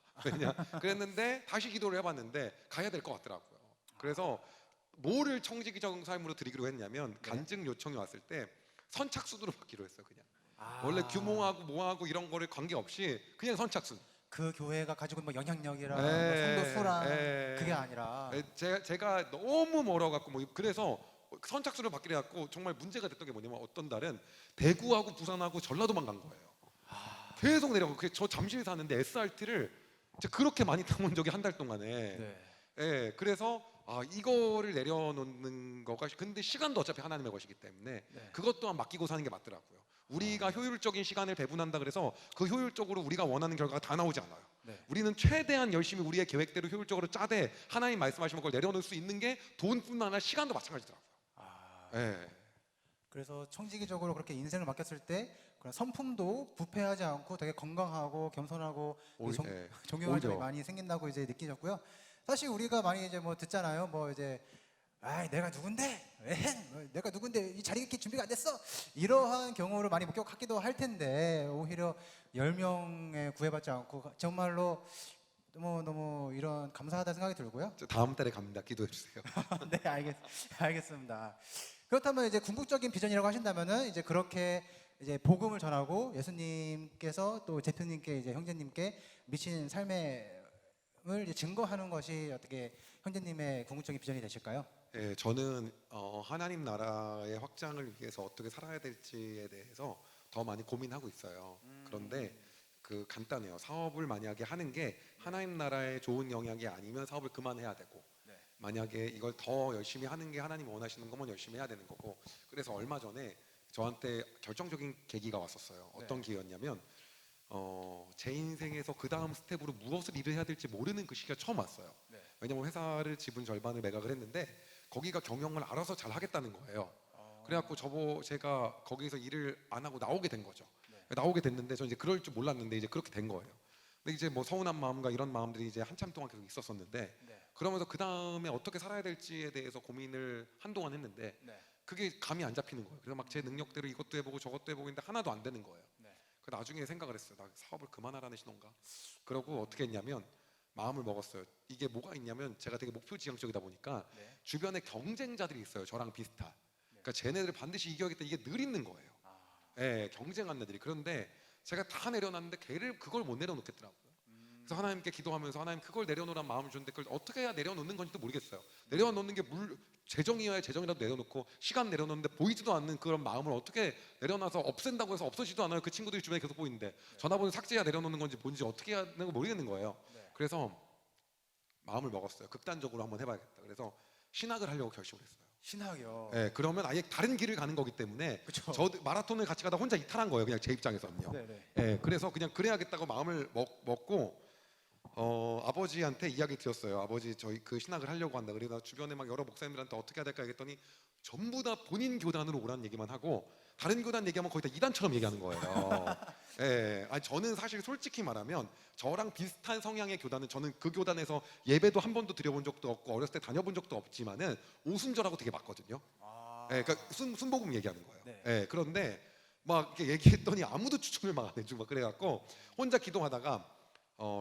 그랬는데 다시 기도를 해봤는데 가야 될 것 같더라고요. 그래서 뭐를 청지기적 삶으로 드리기로 했냐면 간증 요청이 왔을 때 선착순으로 받기로 했어요. 그냥 원래 규모하고 뭐하고 이런 거를 관계없이 그냥 선착순. 그 교회가 가지고 있는 뭐 영향력이랑 뭐 성도 수랑 그게 아니라. 제가 너무 멀어갖고 뭐 그래서 선착순을 받기로 해갖고 정말 문제가 됐던 게 뭐냐면 어떤 달은 대구하고 부산하고 전라도만 간 거예요. 계속 내려가고 저 잠실 사는데 SRT를 그렇게 많이 타본 적이 한 달 동안에. 네. 예, 그래서 이거를 내려놓는 거가 근데 시간도 어차피 하나님의 것이기 때문에 네. 그것 또한 맡기고 사는 게 맞더라고요. 우리가 효율적인 시간을 배분한다 그래서 그 효율적으로 우리가 원하는 결과가 다 나오지 않아요. 네. 우리는 최대한 열심히 우리의 계획대로 효율적으로 짜되 하나님 말씀하시는 걸 내려놓을 수 있는 게 돈뿐만 아니라 시간도 마찬가지더라고요. 아, 예. 그래서 청지기적으로 그렇게 인생을 맡겼을 때 그런 성품도 부패하지 않고 되게 건강하고 겸손하고 예. 존경할 점이 오히려. 많이 생긴다고 이제 느끼셨고요. 사실 우리가 많이 이제 뭐 듣잖아요. 뭐 이제 내가 누군데? 내가 누군데 이 자리 이렇게 준비가 안 됐어? 이러한 경우를 많이 목격하기도 할 텐데 오히려 10명에 구애받지 않고 정말로 너무 이런 감사하다 생각이 들고요. 저 다음 달에 갑니다. 기도해 주세요. 네, 알겠습니다. 그렇다면 이제 궁극적인 비전이라고 하신다면은 이제 그렇게 이제 복음을 전하고 예수님께서 또 대표님께 이제 형제님께 미친 삶을 이제 증거하는 것이 어떻게 형제님의 궁극적인 비전이 되실까요? 예, 저는 하나님 나라의 확장을 위해서 어떻게 살아야 될지에 대해서 더 많이 고민하고 있어요. 그런데 간단해요. 사업을 만약에 하는 게 하나님 나라에 좋은 영향이 아니면 사업을 그만해야 되고, 네. 만약에 이걸 더 열심히 하는 게 하나님 원하시는 거면 열심히 해야 되는 거고. 그래서 얼마 전에 저한테 결정적인 계기가 왔었어요. 어떤 기회였냐면 제 인생에서 그 다음 스텝으로 무엇을 일을 해야 될지 모르는 그 시기가 처음 왔어요. 네. 왜냐면 회사를 지분 절반을 매각을 했는데 거기가 경영을 알아서 잘 하겠다는 거예요. 그래갖고 제가 거기서 일을 안 하고 나오게 된 거죠. 나오게 됐는데 저 이제 그럴 줄 몰랐는데 이제 그렇게 된 거예요. 근데 이제 뭐 서운한 마음과 이런 마음들이 이제 한참 동안 계속 있었었는데 그러면서 그 다음에 어떻게 살아야 될지에 대해서 고민을 한동안 했는데 그게 감이 안 잡히는 거예요. 그래서 막 제 능력대로 이것도 해보고 저것도 해보고 있는데 하나도 안 되는 거예요. 그 나중에 생각을 했어요. 나 사업을 그만하라는 신호인가? 그러고 어떻게 했냐면 마음을 먹었어요. 이게 뭐가 있냐면 제가 되게 목표 지향적이다 보니까 주변에 경쟁자들이 있어요. 저랑 비슷한. 그러니까 쟤네들 반드시 이겨야겠다. 이게 늘 있는 거예요. 예, 경쟁하는 애들이. 그런데 제가 다 내려놨는데 그걸 못 내려놓겠더라고요. 그래서 하나님께 기도하면서 하나님 그걸 내려놓으란 마음을 줬는데 그걸 어떻게 해야 내려놓는 건지도 모르겠어요. 내려놓는 게 재정이어야 재정이라도 내려놓고 시간 내려놓는데 보이지도 않는 그런 마음을 어떻게 내려놔서 없앤다고 해서 없어지도 않아요. 그 친구들이 주변에 계속 보이는데 전화번호 삭제해야 내려놓는 건지 뭔지 어떻게 해야 하는 거 모르겠는 거예요. 그래서 마음을 먹었어요. 극단적으로 한번 해봐야겠다. 그래서 신학을 하려고 결심을 했어요. 신학이요. 예, 그러면 아예 다른 길을 가는 거기 때문에 그쵸. 저 마라톤을 같이 가다 혼자 이탈한 거예요. 그냥 제 입장에서는요. 네네. 예, 그래서 그냥 그래야겠다고 마음을 먹고 아버지한테 이야기 드렸어요. 아버지 저희 그 신학을 하려고 한다. 그래서 주변에 막 여러 목사님들한테 어떻게 해야 될까 했더니 전부 다 본인 교단으로 오라는 얘기만 하고 다른 교단 얘기하면 거의 다 이단처럼 얘기하는 거예요. 예, 아니 저는 사실 솔직히 말하면 저랑 비슷한 성향의 교단은 저는 그 교단에서 예배도 한 번도 드려본 적도 없고 어렸을 때 다녀본 적도 없지만은 오순절하고 되게 맞거든요. 예, 그러니까 순복음 얘기하는 거예요. 네. 예, 그런데 막 이렇게 얘기했더니 아무도 추천을 막 안 해주고 막 그래갖고 혼자 기도하다가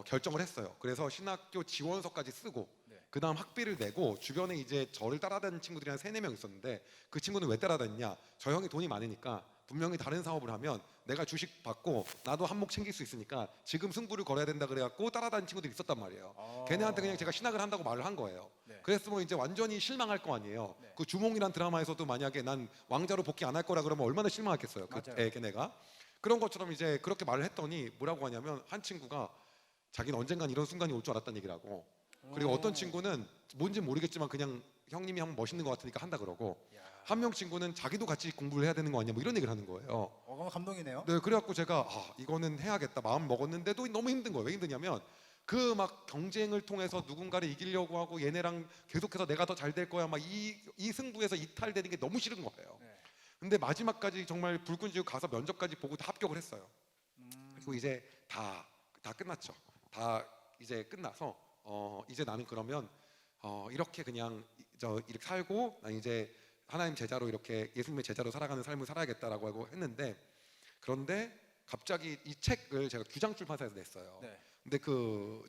결정을 했어요. 그래서 신학교 지원서까지 쓰고 그 다음 학비를 내고 주변에 이제 저를 따라다니는 친구들이 한 3-4명 있었는데 그 친구는 왜 따라다녔냐? 저 형이 돈이 많으니까 분명히 다른 사업을 하면 내가 주식 받고 나도 한몫 챙길 수 있으니까 지금 승부를 걸어야 된다 그래갖고 따라다니는 친구들이 있었단 말이에요. 걔네한테 그냥 제가 신학을 한다고 말을 한 거예요. 그랬으면 이제 완전히 실망할 거 아니에요. 그 주몽이란 드라마에서도 만약에 난 왕자로 복귀 안 할 거라 그러면 얼마나 실망했겠어요. 걔네가. 그런 것처럼 이제 그렇게 말을 했더니 뭐라고 하냐면 한 친구가 자기는 언젠간 이런 순간이 올 줄 알았다는 얘기를 하고 그리고 어떤 친구는 뭔지 모르겠지만 그냥 형님이 하면 멋있는 것 같으니까 한다 그러고 한 명 친구는 자기도 같이 공부를 해야 되는 거 아니야 뭐 이런 얘기를 하는 거예요. 감동이네요. 네, 그래갖고 제가 이거는 해야겠다 마음 먹었는데도 너무 힘든 거예요. 왜 힘드냐면 그 막 경쟁을 통해서 누군가를 이기려고 하고 얘네랑 계속해서 내가 더 잘 될 거야 막 이 승부에서 이탈되는 게 너무 싫은 거예요. 근데 마지막까지 정말 불끈 지고 가서 면접까지 보고 다 합격을 했어요. 그리고 이제 다 끝났죠. 다 이제 끝나서 이제 나는 그러면 이렇게 그냥 이렇게 살고 난 이제 하나님 제자로 이렇게 예수님의 제자로 살아가는 삶을 살아야겠다라고 하고 했는데 그런데 갑자기 이 책을 제가 규장 출판사에서 냈어요. 근데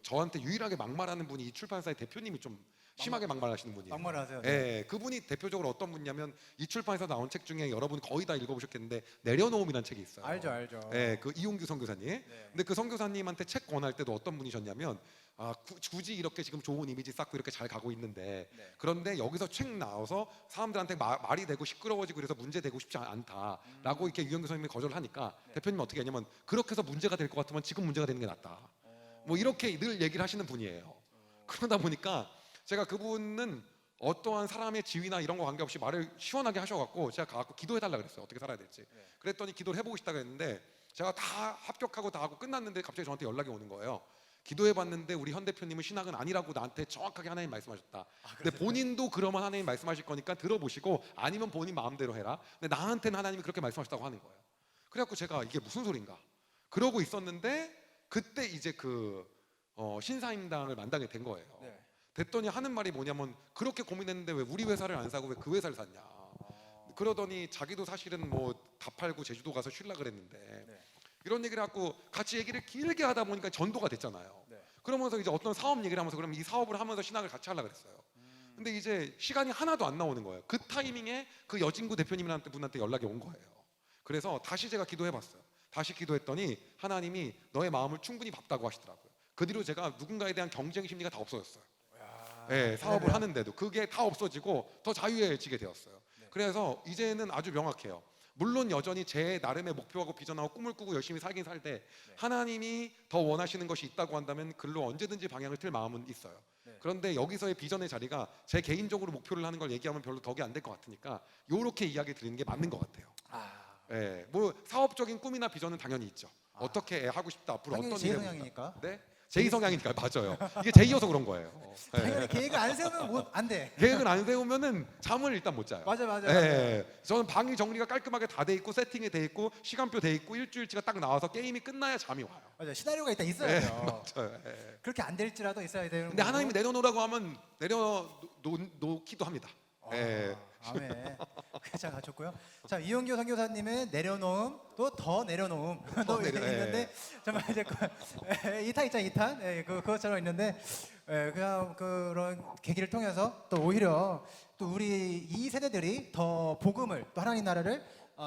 저한테 유일하게 막말하는 분이 이 출판사의 대표님이 좀 심하게 막말하시는 분이에요. 막말하세요. 예, 그분이 대표적으로 어떤 분이냐면 이 출판에서 나온 책 중에 여러분 거의 다 읽어보셨겠는데 내려놓음이라는 책이 있어요. 알죠. 예, 그 이용규 선교사님. 근데 그 선교사님한테 책 권할 때도 어떤 분이셨냐면 굳이 이렇게 지금 좋은 이미지 쌓고 이렇게 잘 가고 있는데 그런데 여기서 책 나와서 사람들한테 말이 되고 시끄러워지고 그래서 문제 되고 싶지 않다라고 이렇게 이용규 선생님이 거절을 하니까 대표님은 어떻게 하냐면 그렇게 해서 문제가 될 것 같으면 지금 문제가 되는 게 낫다. 뭐 이렇게 늘 얘기를 하시는 분이에요. 그러다 보니까 제가 그분은 어떠한 사람의 지위나 이런 거 관계없이 말을 시원하게 하셔갖고 제가 가갖고 기도해달라 그랬어요. 어떻게 살아야 될지. 그랬더니 기도를 해보고 싶다고 했는데 제가 다 합격하고 다 하고 끝났는데 갑자기 저한테 연락이 오는 거예요. 기도해봤는데 우리 현 대표님은 신학은 아니라고 나한테 정확하게 하나님 말씀하셨다. 근데 본인도 그러면 하나님 말씀하실 거니까 들어보시고 아니면 본인 마음대로 해라. 근데 나한테는 하나님이 그렇게 말씀하셨다고 하는 거예요. 그래갖고 제가 이게 무슨 소린가 그러고 있었는데 그때 이제 신사임당을 만나게 된 거예요. 됐더니 하는 말이 뭐냐면 그렇게 고민했는데 왜 우리 회사를 안 사고 왜 그 회사를 샀냐. 그러더니 자기도 사실은 뭐 다 팔고 제주도 가서 쉴라 그랬는데 이런 얘기를 하고 같이 얘기를 길게 하다 보니까 전도가 됐잖아요. 그러면서 이제 어떤 사업 얘기를 하면서 그럼 이 사업을 하면서 신학을 같이 하려고 그랬어요. 근데 이제 시간이 하나도 안 나오는 거예요. 그 타이밍에 그 여진구 대표님이라는 분한테 연락이 온 거예요. 그래서 다시 제가 기도해봤어요. 다시 기도했더니 하나님이 너의 마음을 충분히 봤다고 하시더라고요. 그 뒤로 제가 누군가에 대한 경쟁 심리가 다 없어졌어요. 네, 사업을 하는데도 그게 다 없어지고 더 자유해지게 되었어요. 그래서 이제는 아주 명확해요. 물론 여전히 제 나름의 목표하고 비전하고 꿈을 꾸고 열심히 살긴 살되 하나님이 더 원하시는 것이 있다고 한다면 글로 언제든지 방향을 틀 마음은 있어요. 그런데 여기서의 비전의 자리가 제 개인적으로 목표를 하는 걸 얘기하면 별로 덕이 안 될 것 같으니까 요렇게 이야기 드리는 게 맞는 것 같아요. 예, 뭐 사업적인 꿈이나 비전은 당연히 있죠. 어떻게 하고 싶다 앞으로 당연히 어떤 제 일을 성향이니까. 해보겠다. 네, 제 성향이니까 맞아요. 이게 제이어서 그런 거예요. 예. 당연히 계획을 안 세우면 안 돼. 계획을 안 세우면은 잠을 일단 못 자요. 맞아. 예, 저는 방이 정리가 깔끔하게 다 돼 있고 세팅이 돼 있고 시간표 돼 있고 일주일치가 딱 나와서 게임이 끝나야 잠이 와요. 맞아. 시나리오가 일단 있어야 돼요. 맞아요. 예. 그렇게 안 될지라도 있어야 되는. 근데 하나님이 내려놓으라고 하면 내려놓기도 합니다. 예. 아멘. 자, 좋고요. 자, 이용규 선교사님의 내려놓음 또 더 내려놓음 또 내려- 있는데 정말 이제 2탄 있잖아요. 2탄. 그것처럼 있는데 그냥 그런 계기를 통해서 또 오히려 또 우리 이 세대들이 더 복음을 또 하나님 나라를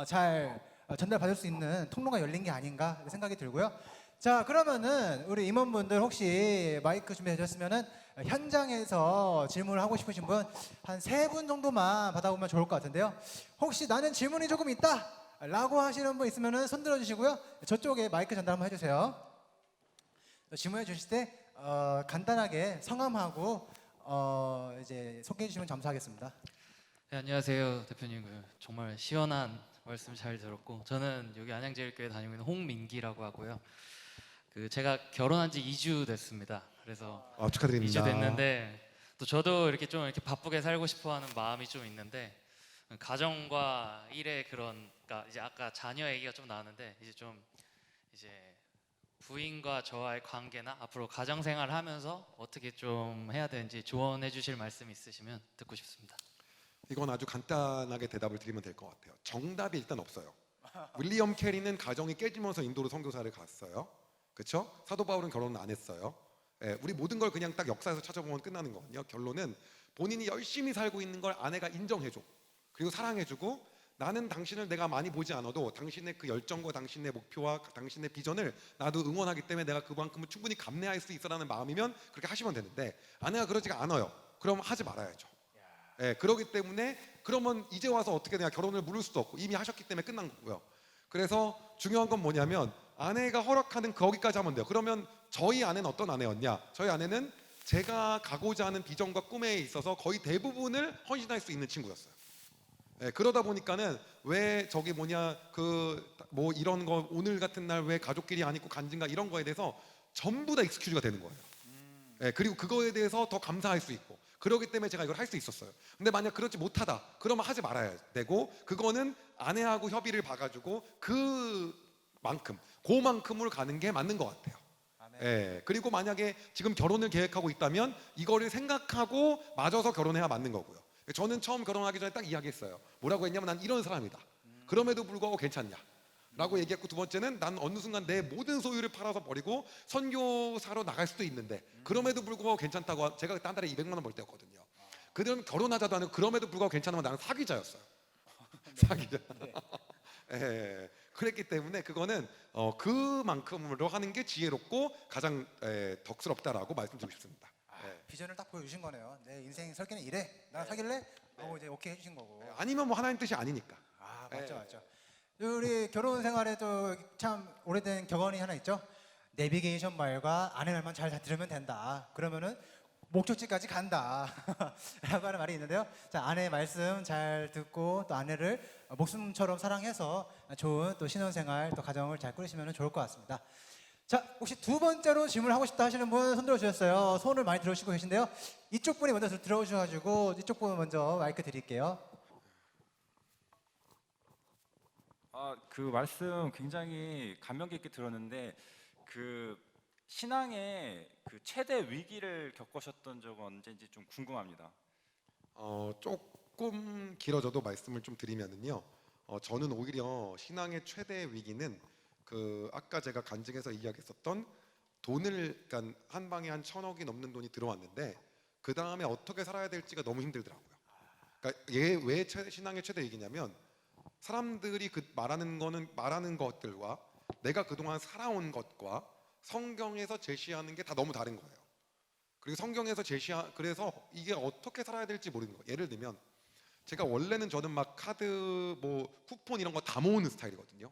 잘 전달받을 수 있는 통로가 열린 게 아닌가 생각이 들고요. 자, 그러면은 우리 임원분들 혹시 마이크 준비해 주셨으면은 현장에서 질문을 하고 싶으신 분 한 3분 정도만 받아보면 좋을 것 같은데요. 혹시 나는 질문이 조금 있다 라고 하시는 분 있으면은 손 들어 주시고요. 저쪽에 마이크 전달 한번 해주세요. 질문해 주실 때 간단하게 성함하고 이제 소개해 주시면 감사하겠습니다. 네, 안녕하세요 대표님. 정말 시원한 말씀 잘 들었고 저는 여기 안양제일교회 다니고 있는 홍민기라고 하고요. 제가 결혼한 지 2주 됐습니다. 그래서 축하드립니다. 2주 됐는데 또 저도 이렇게 좀 이렇게 바쁘게 살고 싶어하는 마음이 좀 있는데 가정과 일의 그러니까 이제 아까 자녀 얘기가 좀 나왔는데 이제 부인과 저와의 관계나 앞으로 가정 생활을 하면서 어떻게 좀 해야 되는지 조언해 주실 말씀 있으시면 듣고 싶습니다. 이건 아주 간단하게 대답을 드리면 될 것 같아요. 정답이 일단 없어요. 윌리엄 캐리는 가정이 깨지면서 인도로 선교사를 갔어요. 그렇죠? 사도 바울은 결혼을 안 했어요. 예, 우리 모든 걸 그냥 딱 역사에서 찾아보면 끝나는 거거든요. 결론은 본인이 열심히 살고 있는 걸 아내가 인정해줘. 그리고 사랑해주고 나는 당신을 내가 많이 보지 않아도 당신의 그 열정과 당신의 목표와 당신의 비전을 나도 응원하기 때문에 내가 그만큼은 충분히 감내할 수 있어라는 마음이면 그렇게 하시면 되는데 아내가 그러지가 않아요. 그럼 하지 말아야죠. 예, 그러기 때문에 그러면 이제 와서 어떻게 내가 결혼을 물을 수도 없고 이미 하셨기 때문에 끝난 거고요. 그래서 중요한 건 뭐냐면 아내가 허락하는 거기까지 하면 돼요. 그러면 저희 아내는 어떤 아내였냐? 저희 아내는 제가 가고자 하는 비전과 꿈에 있어서 거의 대부분을 헌신할 수 있는 친구였어요. 예, 그러다 보니까는 왜 저기 뭐 이런 거 오늘 같은 날 왜 가족끼리 안 있고 간증가 이런 거에 대해서 전부 다 익스큐즈가 되는 거예요. 예, 그리고 그거에 대해서 더 감사할 수 있고 그러기 때문에 제가 이걸 할 수 있었어요. 근데 만약 그렇지 못하다 그러면 하지 말아야 되고 그거는 아내하고 협의를 봐가지고 그만큼을 가는 게 맞는 것 같아요. 예, 그리고 만약에 지금 결혼을 계획하고 있다면 이거를 생각하고 맞아서 결혼해야 맞는 거고요. 저는 처음 결혼하기 전에 딱 이야기했어요. 뭐라고 했냐면 난 이런 사람이다. 그럼에도 불구하고 괜찮냐? 라고 얘기했고, 두 번째는 난 어느 순간 내 모든 소유를 팔아서 버리고 선교사로 나갈 수도 있는데 그럼에도 불구하고 괜찮다고. 제가 딴 달에 200만 원 벌 때였거든요. 그들은 결혼하자도 않고 그럼에도 불구하고 괜찮으면 나는 사귀자였어요. 사귀자. 예, 그랬기 때문에 그거는 그만큼으로 하는 게 지혜롭고 가장 덕스럽다라고 말씀드리고 싶습니다. 비전을 딱 보여주신 거네요. 내 인생 설계는 이래. 나랑 사귈래? 하고 이제 오케이 해주신 거고. 아니면 뭐 하나님 뜻이 아니니까. 아 맞죠 맞죠. 우리 결혼 생활에도 참 오래된 격언이 하나 있죠. 내비게이션 말과 아내 말만 잘 들으면 된다. 그러면은 목적지까지 간다. 라고 하는 말이 있는데요. 자, 아내의 말씀 잘 듣고 또 아내를 목숨처럼 사랑해서 좋은 또 신혼생활 또 가정을 잘 꾸리시면 좋을 것 같습니다. 자, 혹시 두 번째로 질문하고 싶다 하시는 분 손 들어주셨어요. 손을 많이 들어주시고 계신데요. 이쪽 분이 먼저 들어오셔가지고 이쪽 분 먼저 마이크 드릴게요. 그 말씀 굉장히 감명 깊게 들었는데 그 신앙의 그 최대 위기를 겪으셨던 적은 언제인지 좀 궁금합니다. 조금 길어져도 말씀을 좀 드리면은요. 저는 오히려 신앙의 최대 위기는 그 아까 제가 간증에서 이야기했었던 돈을, 그러니까 한 방에 한 1,000억이 넘는 돈이 들어왔는데 그 다음에 어떻게 살아야 될지가 너무 힘들더라고요. 그러니까 왜 신앙의 최대 위기냐면 사람들이 그 말하는 것들과 내가 그동안 살아온 것과 성경에서 제시하는 게 다 너무 다른 거예요. 그리고 성경에서 그래서 이게 어떻게 살아야 될지 모르는 거예요. 예를 들면 제가 원래는 저는 막 카드 뭐 쿠폰 이런 거 다 모으는 스타일이거든요.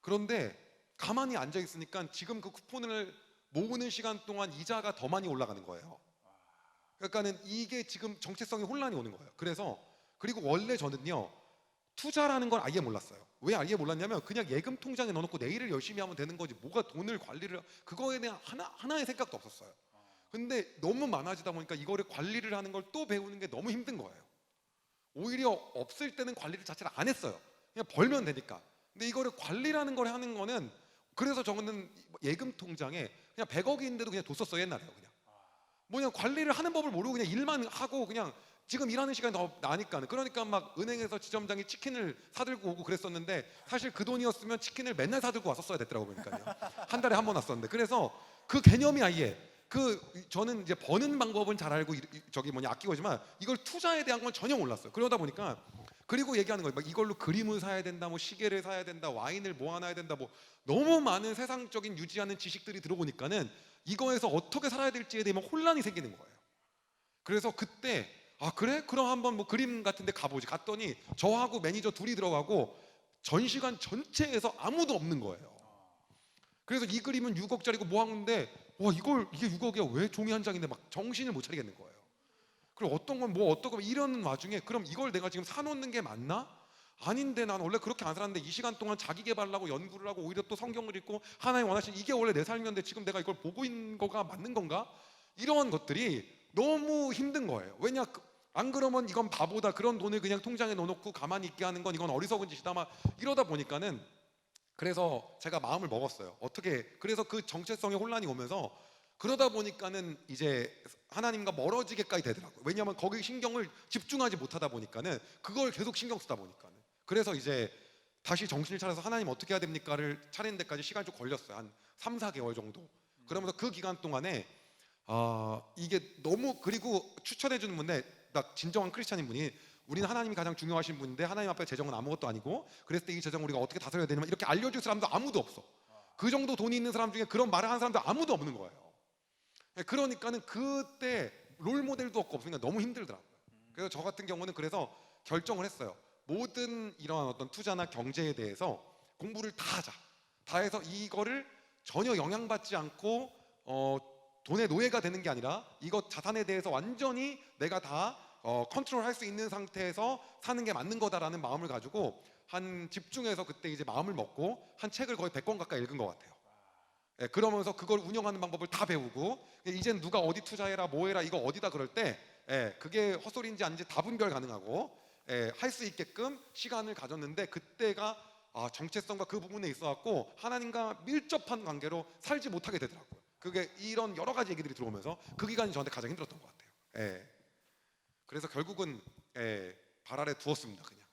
그런데 가만히 앉아 있으니까 지금 그 쿠폰을 모으는 시간 동안 이자가 더 많이 올라가는 거예요. 그러니까는 이게 지금 정체성이 혼란이 오는 거예요. 그리고 원래 저는요 투자라는 걸 아예 몰랐어요. 왜 아예 몰랐냐면 그냥 예금 통장에 넣어놓고 내일을 열심히 하면 되는 거지 뭐가 돈을 관리를, 그거에 대한 하나의 생각도 없었어요. 근데 너무 많아지다 보니까 이거를 관리를 하는 걸 또 배우는 게 너무 힘든 거예요. 오히려 없을 때는 관리를 자체를 안 했어요. 그냥 벌면 되니까. 근데 이거를 관리라는 걸 하는 거는, 그래서 저는 예금 통장에 그냥 100억인데도 그냥 뒀었어요. 옛날에요. 그냥 뭐냐 관리를 하는 법을 모르고 그냥 일만 하고 그냥 지금 일하는 시간이 더 나니까는. 그러니까 막 은행에서 지점장이 치킨을 사들고 오고 그랬었는데 사실 그 돈이었으면 치킨을 맨날 사들고 왔었어야 됐더라고 보니까요. 한 달에 한 번 왔었는데. 그래서 그 개념이 아예 저는 이제 버는 방법은 잘 알고 아끼고지만 이걸 투자에 대한 건 전혀 몰랐어요. 그러다 보니까 그리고 얘기하는 거예요. 막 이걸로 그림을 사야 된다, 뭐 시계를 사야 된다, 와인을 모아놔야 된다, 뭐 너무 많은 세상적인 유지하는 지식들이 들어보니까는 이거에서 어떻게 살아야 될지에 대한 혼란이 생기는 거예요. 그래서 그때 그래? 그럼 한번 뭐 그림 같은 데 가보지. 갔더니 저하고 매니저 둘이 들어가고 전시관 전체에서 아무도 없는 거예요. 그래서 이 그림은 6억짜리고 뭐 하는데 이게 6억이야 왜 종이 한 장인데 막 정신을 못 차리겠는 거예요. 그리고 어떤 건 뭐 어떤 거 이런 와중에 그럼 이걸 내가 지금 사놓는 게 맞나? 아닌데 난 원래 그렇게 안 살았는데 이 시간 동안 자기 개발을 하고 연구를 하고 오히려 또 성경을 읽고 하나님 원하시는 이게 원래 내 삶이었는데 지금 내가 이걸 보고 있는 거가 맞는 건가? 이런 것들이 너무 힘든 거예요. 왜냐 안 그러면 이건 바보다. 그런 돈을 그냥 통장에 넣어놓고 가만히 있게 하는 건 이건 어리석은 짓이다. 막 이러다 보니까는 그래서 제가 마음을 먹었어요. 그래서 그 정체성의 혼란이 오면서 그러다 보니까는 이제 하나님과 멀어지게까지 되더라고요. 왜냐하면 거기 신경을 집중하지 못하다 보니까는 그걸 계속 신경 쓰다 보니까는. 그래서 이제 다시 정신을 차려서 하나님 어떻게 해야 됩니까를 차리는 데까지 시간이 좀 걸렸어요. 한 3, 4개월 정도. 그러면서 그 기간 동안에 이게 너무, 그리고 추천해 주는 분인데 딱 진정한 크리스찬인 분이 우리는 하나님이 가장 중요하신 분인데 하나님 앞에 재정은 아무것도 아니고 그랬을 때 이 재정 우리가 어떻게 다스려야 되냐면 이렇게 알려줄 사람도 아무도 없어. 그 정도 돈이 있는 사람 중에 그런 말을 하는 사람도 아무도 없는 거예요. 그러니까는 그때 롤 모델도 없으니까 너무 힘들더라고요. 그래서 저 같은 경우는 그래서 결정을 했어요. 모든 이런 어떤 투자나 경제에 대해서 공부를 다 하자. 다 해서 이거를 전혀 영향받지 않고 돈의 노예가 되는 게 아니라 이거 자산에 대해서 완전히 내가 다 컨트롤할 수 있는 상태에서 사는 게 맞는 거다라는 마음을 가지고 한 집중해서 그때 이제 마음을 먹고 한 책을 거의 100권 가까이 읽은 것 같아요. 그러면서 그걸 운영하는 방법을 다 배우고 이젠 누가 어디 투자해라 뭐해라 이거 어디다 그럴 때 그게 헛소리인지 아닌지 다 분별 가능하고 할 수 있게끔 시간을 가졌는데 그때가 정체성과 그 부분에 있어갖고 하나님과 밀접한 관계로 살지 못하게 되더라고요. 그게 이런 여러 가지 얘기들이 들어오면서 그 기간이 저한테 가장 힘들었던 것 같아요. 그래서 결국은 발 아래 두었습니다. 그냥.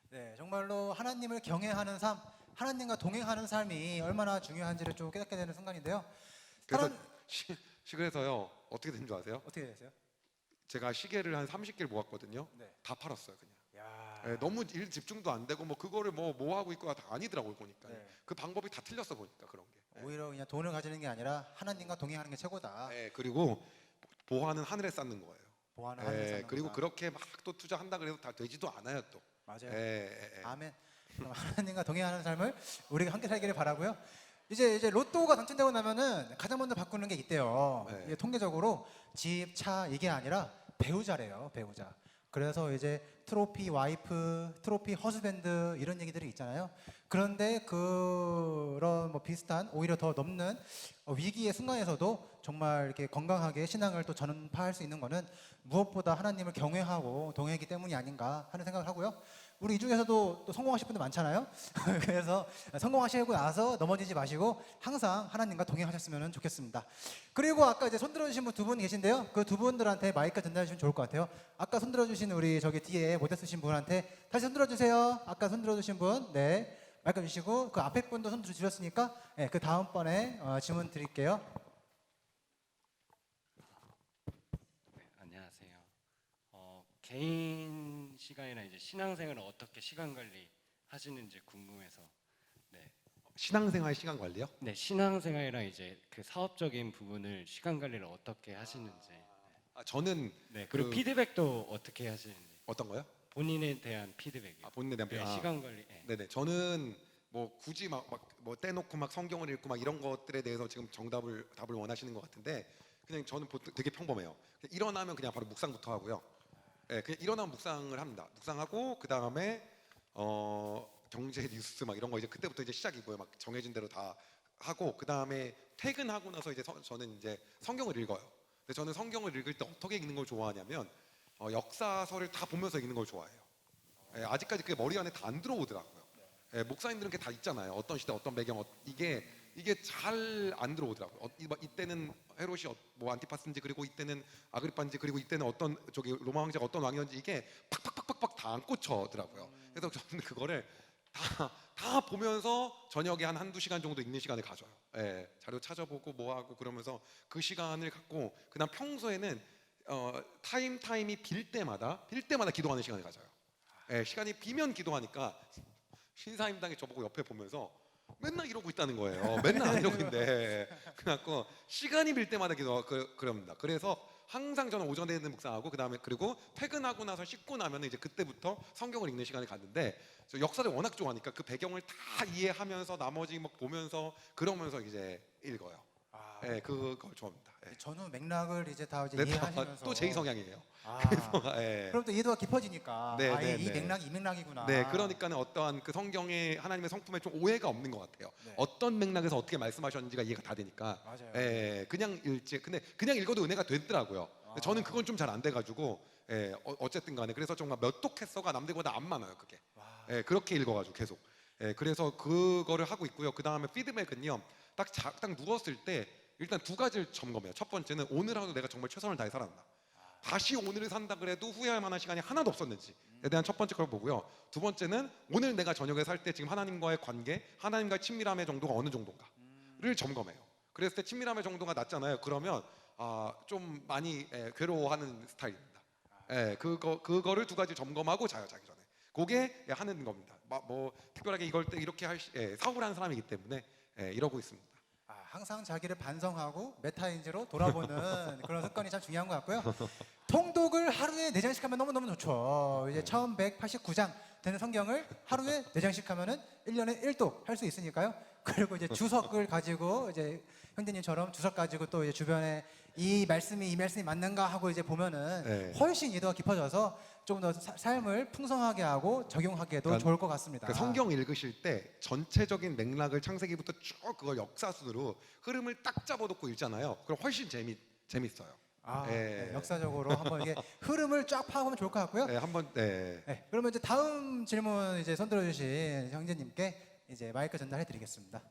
네, 정말로 하나님을 경외하는 삶, 하나님과 동행하는 삶이 얼마나 중요한지를 좀 깨닫게 되는 순간인데요. 그래서 다른- 시그에서요 어떻게 된 줄 아세요? 어떻게 되세요? 제가 시계를 한 30개를 모았거든요. 네. 다 팔았어요 그냥. 야. 예, 너무 일 집중도 안 되고 뭐 그거를 뭐 하고 있거나 다 아니더라고요 보니까. 네. 그 방법이 다 틀렸어 보니까 그런 게. 오히려 그냥 돈을 가지는 게 아니라 하나님과 동행하는 게 최고다. 예, 그리고 보화는 하늘에 쌓는 거예요. 보아는 하늘에 사는 그리고 거다. 그렇게 막 또 투자한다 그래서 다 되지도 않아요 또. 맞아요. 예. 아멘. 그럼 하나님과 동행하는 삶을 우리가 함께 살기를 바라고요. 이제 로또가 당첨되고 나면은 가장 먼저 바꾸는 게 있대요. 네. 이게 통계적으로 집, 차 이게 아니라 배우자래요. 배우자. 그래서 이제 트로피 와이프, 트로피 허즈밴드 이런 얘기들이 있잖아요. 그런데 그런 뭐 비슷한 오히려 더 넘는 위기의 순간에서도 정말 이렇게 건강하게 신앙을 또 전파할 수 있는 거는 무엇보다 하나님을 경외하고 동행하기 때문이 아닌가 하는 생각을 하고요. 우리 이 중에서도 또 성공하실 분들 많잖아요. 그래서 성공하시고 나서 넘어지지 마시고 항상 하나님과 동행하셨으면 좋겠습니다. 그리고 아까 이제 손 들어주신 분 두 분 계신데요. 그 두 분들한테 마이크 전달해주시면 좋을 것 같아요. 아까 손 들어주신 우리 저기 뒤에 모자 쓰신 분한테 다시 손 들어주세요. 아까 손 들어주신 분, 네, 마이크 주시고 그 앞에 분도 손 들어주셨으니까 네, 그 다음번에 질문 드릴게요. 안녕하세요. 개인 시간이나 이제 신앙생활을 어떻게 시간 관리 하시는지 궁금해서. 네. 신앙생활 시간 관리요? 네, 신앙생활이랑 이제 그 사업적인 부분을 시간 관리를 어떻게 하시는지. 저는 네. 그리고 그- 피드백도 어떻게 하시는지. 어떤 거요? 본인에 대한 피드백이요. 본인에 대한 네, 시간 관리. 네. 네네. 저는 뭐 굳이 막 뭐 떼놓고 막 성경을 읽고 막 이런 것들에 대해서 지금 답을 원하시는 것 같은데 그냥 저는 보통 되게 평범해요. 그냥 일어나면 그냥 바로 묵상부터 하고요. 예, 그냥 일어나면 묵상을 합니다. 묵상하고 그 다음에 경제 뉴스 막 이런 거 이제 그때부터 이제 시작이고요. 막 정해진 대로 다 하고 그 다음에 퇴근하고 나서 이제 저는 이제 성경을 읽어요. 근데 저는 성경을 읽을 때 어떻게 읽는 걸 좋아하냐면 역사서를 다 보면서 읽는 걸 좋아해요. 예, 아직까지 그게 머리 안에 다 안 들어오더라고요. 예, 목사님들은 그게 다 있잖아요. 어떤 시대, 어떤 배경, 이게 잘 안 들어오더라고요. 이때는 헤롯이 뭐 안티파스인지 그리고 이때는 아그리파인지 그리고 이때는 어떤 저기 로마 황제가 어떤 왕이었는지 이게 팍팍팍팍 다 안 꽂혀더라고요. 그래서 저는 그거를 다 보면서 저녁에 한 한두 시간 정도 읽는 시간을 가져요. 예, 자료 찾아보고 뭐 하고 그러면서 그 시간을 갖고 그다음 평소에는 타임이 빌 때마다 기도하는 시간을 가져요. 예, 시간이 비면 기도하니까 신사임당이 저보고 옆에 보면서 맨날 이러고 있다는 거예요. 맨날 안 이러고 있는데 그래갖고 시간이 빌 때마다 그럽니다. 그래서 항상 저는 오전에는 묵상하고 그다음에 그리고 퇴근하고 나서 씻고 나면 이제 그때부터 성경을 읽는 시간을 갖는데 저 역사를 워낙 좋아하니까 그 배경을 다 이해하면서 나머지 막 보면서 그러면서 이제 읽어요. 예, 그걸 좋아합니다. 예. 전후 맥락을 이제 다 이제 네, 이해하시면서 또 제 성향이에요. 아, 예. 그럼 또 이해도가 깊어지니까 네, 이 네. 맥락이 이 맥락이구나. 네, 그러니까는 어떠한 그 성경의 하나님의 성품에 좀 오해가 없는 것 같아요. 네. 어떤 맥락에서 어떻게 말씀하셨는지가 이해가 다 되니까. 맞아요. 예, 그냥 읽지. 근데 그냥 읽어도 은혜가 되더라고요. 근데 저는 그건 좀 잘 안 돼가지고. 예, 어쨌든 간에 그래서 정말 몇 독했어가 남들보다 안 많아요, 그게. 예, 그렇게 읽어가지고 계속. 예, 그래서 그거를 하고 있고요. 그 다음에 피드백은요. 딱 누웠을 때 일단 두 가지를 점검해요. 첫 번째는 오늘 하루 내가 정말 최선을 다해 살았나. 다시 오늘을 산다 그래도 후회할 만한 시간이 하나도 없었는지에 대한 첫 번째 걸 보고요. 두 번째는 오늘 내가 저녁에 살 때 지금 하나님과의 관계, 하나님과의 친밀함의 정도가 어느 정도인가를 점검해요. 그랬을 때 친밀함의 정도가 낮잖아요. 그러면 좀 많이 괴로워하는 스타일입니다. 그거를 두 가지 점검하고 자요, 자기 전에. 그게 하는 겁니다. 뭐 특별하게 이걸 때 이렇게 사고를 하는 사람이기 때문에 이러고 있습니다. 항상 자기를 반성하고 메타인지로 돌아보는 그런 습관이 참 중요한 것 같고요. 통독을 하루에 4장씩 하면 너무너무 좋죠. 이제 1189장 되는 성경을 하루에 4장씩 하면은 1년에 1독 할 수 있으니까요. 그리고 이제 주석을 가지고 이제 형제님처럼 주석 가지고 또 이제 주변에 이 말씀이 맞는가 하고 이제 보면은 네. 훨씬 이해도가 깊어져서 좀 더 삶을 풍성하게 하고 적용하기에도 그러니까 좋을 것 같습니다. 그 성경 읽으실 때 전체적인 맥락을 창세기부터 쭉 그걸 역사순으로 흐름을 딱 잡아놓고 읽잖아요. 그럼 훨씬 재밌어요. 네, 역사적으로 한번 이게 흐름을 쫙 파보면 좋을 것 같고요. 한번 네, 그러면 이제 다음 질문 이제 손 들어주신 형제님께 이제 마이크 전달해드리겠습니다.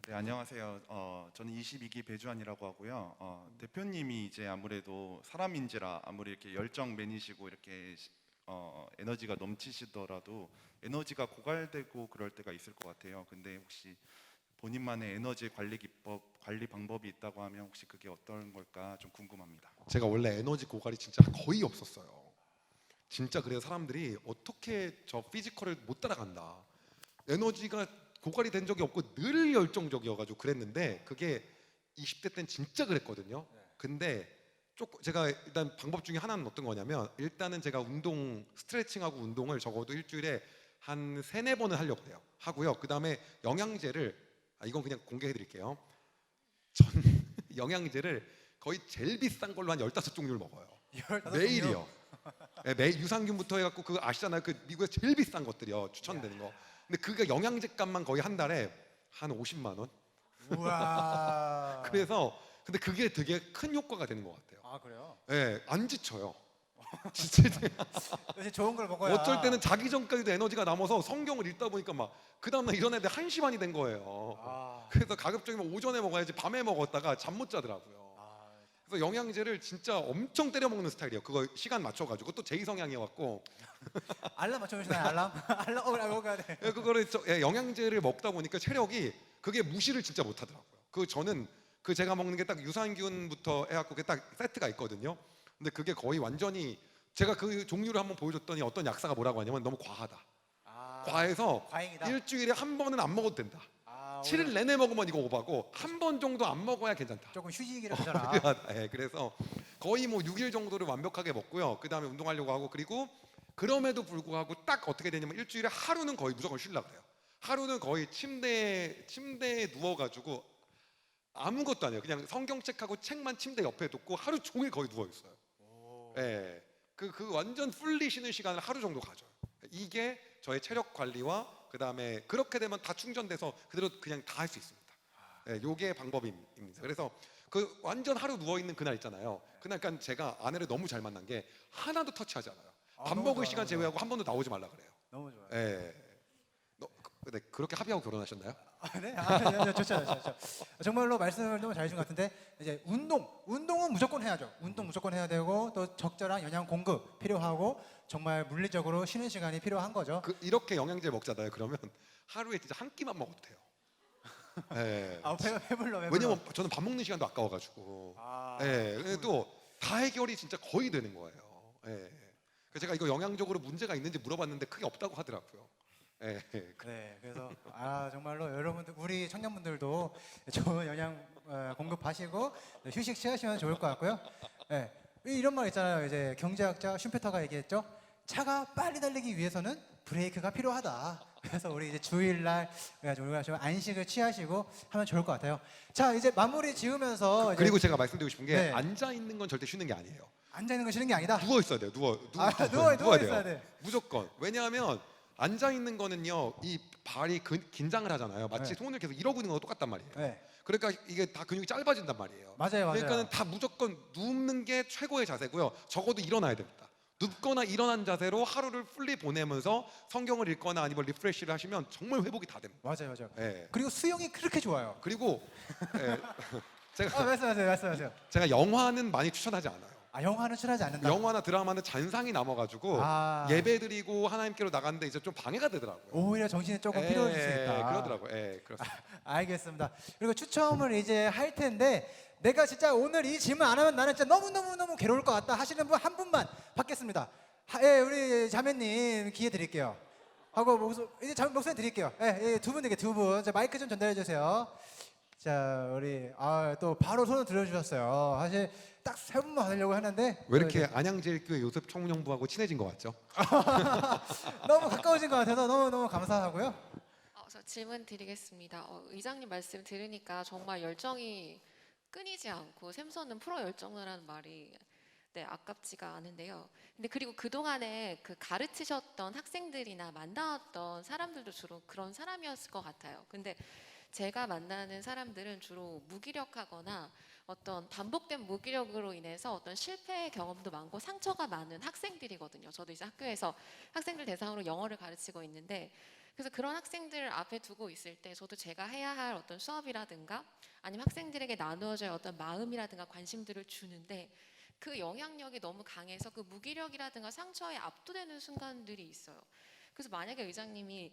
네, 안녕하세요. 저는 22기 배주환이라고 하고요. 대표님이 이제 아무래도 사람인지라 아무리 이렇게 열정 매니시고 이렇게 에너지가 넘치시더라도 에너지가 고갈되고 그럴 때가 있을 것 같아요. 근데 혹시 본인만의 에너지 관리 기법, 관리 방법이 있다고 하면 혹시 그게 어떤 걸까 좀 궁금합니다. 제가 원래 에너지 고갈이 진짜 거의 없었어요. 진짜 그래서 사람들이 어떻게 저 피지컬을 못 따라간다. 에너지가 고갈이 된 적이 없고 늘 열정적이어가지고 그랬는데 그게 20대 땐 진짜 그랬거든요. 근데 조금 제가 일단 방법 중에 하나는 어떤 거냐면 일단은 제가 운동 스트레칭하고 운동을 적어도 일주일에 한 3-4번은 하려고 해요. 하고요. 그다음에 영양제를 이건 그냥 공개해 드릴게요. 전 영양제를 거의 제일 비싼 걸로 한 15종류를 먹어요. 15 매일이요. 네, 매일 유산균부터 해갖고 그거 아시잖아요. 그 미국에서 제일 비싼 것들이요. 추천되는 거. 근데 그게 영양제 값만 거의 한 달에 한 50만 원. 우와. 그래서 근데 그게 되게 큰 효과가 되는 것 같아요. 아 그래요? 예, 안 지쳐요. 진짜 요새 좋은 걸 먹어야. 어쩔 때는 자기 전까지도 에너지가 남아서 성경을 읽다 보니까 막 그 다음날 일어나는데 1시 반이 된 거예요. 아. 그래서 가급적이면 오전에 먹어야지 밤에 먹었다가 잠 못 자더라고요. 아, 그래서 영양제를 진짜 엄청 때려 먹는 스타일이에요. 그거 시간 맞춰가지고 또 제 성향이어갖고 알람 맞춰주시나요? 알람? 알람 먹어야 돼. 그거를 영양제를 먹다 보니까 체력이 그게 무시를 진짜 못하더라고요. 그 저는 그 제가 먹는 게 딱 유산균부터 해갖고 그게 딱 세트가 있거든요. 근데 그게 거의 완전히 제가 그 종류를 한번 보여줬더니 어떤 약사가 뭐라고 하냐면 너무 과하다. 아, 과해서 과잉이다. 일주일에 한 번은 안 먹어도 된다. 아, 7일 내내 먹으면 이거 오바고 한 번 정도 안 먹어야 괜찮다. 조금 휴식이라 되잖아. 네, 그래서 거의 뭐 6일 정도를 완벽하게 먹고요. 그 다음에 운동하려고 하고 그리고 그럼에도 불구하고 딱 어떻게 되냐면 일주일에 하루는 거의 무조건 쉬려고 해요. 하루는 거의 침대에 누워가지고 아무것도 안 해요. 그냥 성경책하고 책만 침대 옆에 놓고 하루 종일 거의 누워 있어요. 예, 그 완전 풀리 쉬는 시간을 하루 정도 가져요. 이게 저의 체력 관리와 그 다음에 그렇게 되면 다 충전돼서 그대로 그냥 다 할 수 있습니다. 예, 요게 방법입니다. 그래서 그 완전 하루 누워 있는 그날 있잖아요. 그날 그러니까 제가 아내를 너무 잘 만난 게 하나도 터치하지 않아요. 밥 너무 먹을 좋아, 시간 너무 좋아. 제외하고 한 번도 나오지 말라 그래요. 너무 좋아요. 예. 네, 그렇게 합의하고 결혼하셨나요? 아, 네? 아, 좋죠, 좋죠. 정말로 말씀을 너무 잘해준 것 같은데 이제 운동은 무조건 해야죠. 운동 무조건 해야 되고 또 적절한 영양 공급 필요하고 정말 물리적으로 쉬는 시간이 필요한 거죠. 이렇게 영양제 먹잖아요. 그러면 하루에 진짜 한 끼만 먹어도 돼요. 예. 아, 배불러. 왜냐면 저는 밥 먹는 시간도 아까워가지고. 아, 예. 그래도 다 해결이 진짜 거의 되는 거예요. 예. 그래서 제가 이거 영양적으로 문제가 있는지 물어봤는데 크게 없다고 하더라고요. 예. 네, 그래서 정말로 여러분들 우리 청년분들도 좋은 영양 공급하시고 휴식 취하시면 좋을 것 같고요. 네, 이런 말 있잖아요. 이제 경제학자 슈페터가 얘기했죠. 차가 빨리 달리기 위해서는 브레이크가 필요하다. 그래서 우리 이제 주일날 우리가 좀 안식을 취하시고 하면 좋을 것 같아요. 자, 이제 마무리 지으면서 이제 그리고 제가 말씀드리고 싶은 게 네. 앉아 있는 건 절대 쉬는 게 아니에요. 앉아 있는 거 쉬는 게 아니다. 누워 있어야 돼요. 누워 누워 있어야 돼. 무조건. 왜냐하면 앉아 있는 거는요, 이 발이 긴장을 하잖아요. 마치 네. 손을 계속 이러고 있는 거랑 똑같단 말이에요. 네, 그러니까 이게 다 근육이 짧아진단 말이에요. 맞아요. 그러니까는 다 무조건 눕는 게 최고의 자세고요. 적어도 일어나야 됩니다. 눕거나 일어난 자세로 하루를 풀리 보내면서 성경을 읽거나 아니면 리프레시를 하시면 정말 회복이 다 됩니다. 맞아요. 예. 그리고 수영이 그렇게 좋아요. 그리고 예, 아, 말씀하세요. 제가 영화는 많이 추천하지 않아요. 아, 영화는 출하지 않는다. 영화나 드라마는 잔상이 남아가지고 아. 예배드리고 하나님께로 나갔는데 이제 좀 방해가 되더라고요. 오히려 정신이 조금 필요해질 수 있다. 그러더라고요. 예, 그렇습니다. 알겠습니다. 그리고 추첨을 이제 할 텐데 내가 진짜 오늘 이 질문 안 하면 나는 진짜 너무 괴로울 것 같다 하시는 분 한 분만 받겠습니다. 예, 우리 자매님 기회 드릴게요. 하고 이제 목소리 드릴게요. 예, 두 분 되게 두 분. 자, 마이크 좀 전달해 주세요. 자, 우리 또 바로 손을 들어주셨어요. 사실 딱 세 분만 받으려고 하는데 왜 이렇게 안양제일교회 요셉 청년부하고 친해진 것 같죠? 너무 가까워진 것 같아서 너무 감사하고요. 저 질문 드리겠습니다. 의장님 말씀 들으니까 정말 열정이 끊이지 않고 샘선은 프로 열정이라는 말이 아깝지가 않은데요. 근데 그리고 그동안에 그 가르치셨던 학생들이나 만나왔던 사람들도 주로 그런 사람이었을 것 같아요. 근데 제가 만나는 사람들은 주로 무기력하거나 어떤 반복된 무기력으로 인해서 어떤 실패 경험도 많고 상처가 많은 학생들이거든요. 저도 이제 학교에서 학생들 대상으로 영어를 가르치고 있는데 그래서 그런 학생들을 앞에 두고 있을 때 저도 제가 해야 할 어떤 수업이라든가 아니면 학생들에게 나누어져야 어떤 마음이라든가 관심들을 주는데 그 영향력이 너무 강해서 그 무기력이라든가 상처에 압도되는 순간들이 있어요. 그래서 만약에 의장님이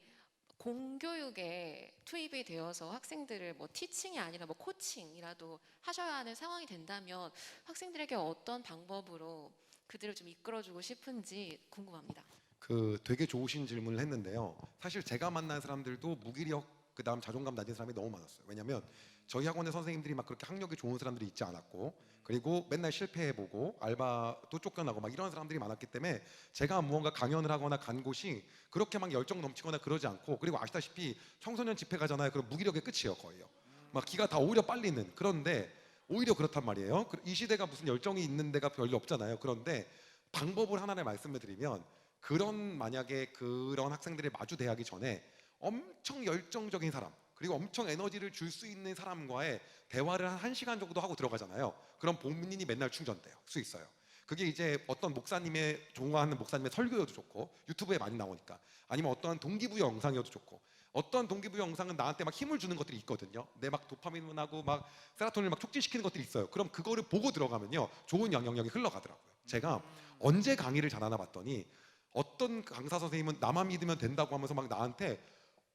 공교육에 투입이 되어서 학생들을 뭐 티칭이 아니라 뭐 코칭이라도 하셔야 하는 상황이 된다면 학생들에게 어떤 방법으로 그들을 좀 이끌어주고 싶은지 궁금합니다. 그 되게 좋으신 질문을 했는데요. 사실 제가 만난 사람들도 무기력 그다음 자존감 낮은 사람이 너무 많았어요. 왜냐하면 저희 학원의 선생님들이 막 그렇게 학력이 좋은 사람들이 있지 않았고, 그리고 맨날 실패해보고 알바도 쫓겨나고 막 이런 사람들이 많았기 때문에 제가 무언가 강연을 하거나 간 곳이 그렇게 막 열정 넘치거나 그러지 않고, 그리고 아시다시피 청소년 집회 가잖아요. 그럼 무기력의 끝이에요, 거의요. 막 기가 다 오히려 빨리는. 그런데 오히려 그렇단 말이에요. 이 시대가 무슨 열정이 있는 데가 별로 없잖아요. 그런데 방법을 하나를 말씀을 드리면, 만약에 그런 학생들이 마주 대하기 전에 엄청 열정적인 사람, 그리고 엄청 에너지를 줄 수 있는 사람과의 대화를 한 1시간 정도 하고 들어가잖아요. 그럼 본인이 맨날 충전돼요. 수 있어요. 그게 이제 어떤 목사님의 좋아하는 목사님의 설교여도 좋고, 유튜브에 많이 나오니까, 아니면 어떠한 동기부여 영상이어도 좋고, 어떠한 동기부여 영상은 나한테 막 힘을 주는 것들이 있거든요. 내 막 도파민을 하고 막 세로토닌을 막 촉진시키는 것들이 있어요. 그럼 그거를 보고 들어가면요, 좋은 영향력이 흘러가더라고요. 제가 언제 강의를 잘하나 봤더니, 어떤 강사 선생님은 나만 믿으면 된다고 하면서 막 나한테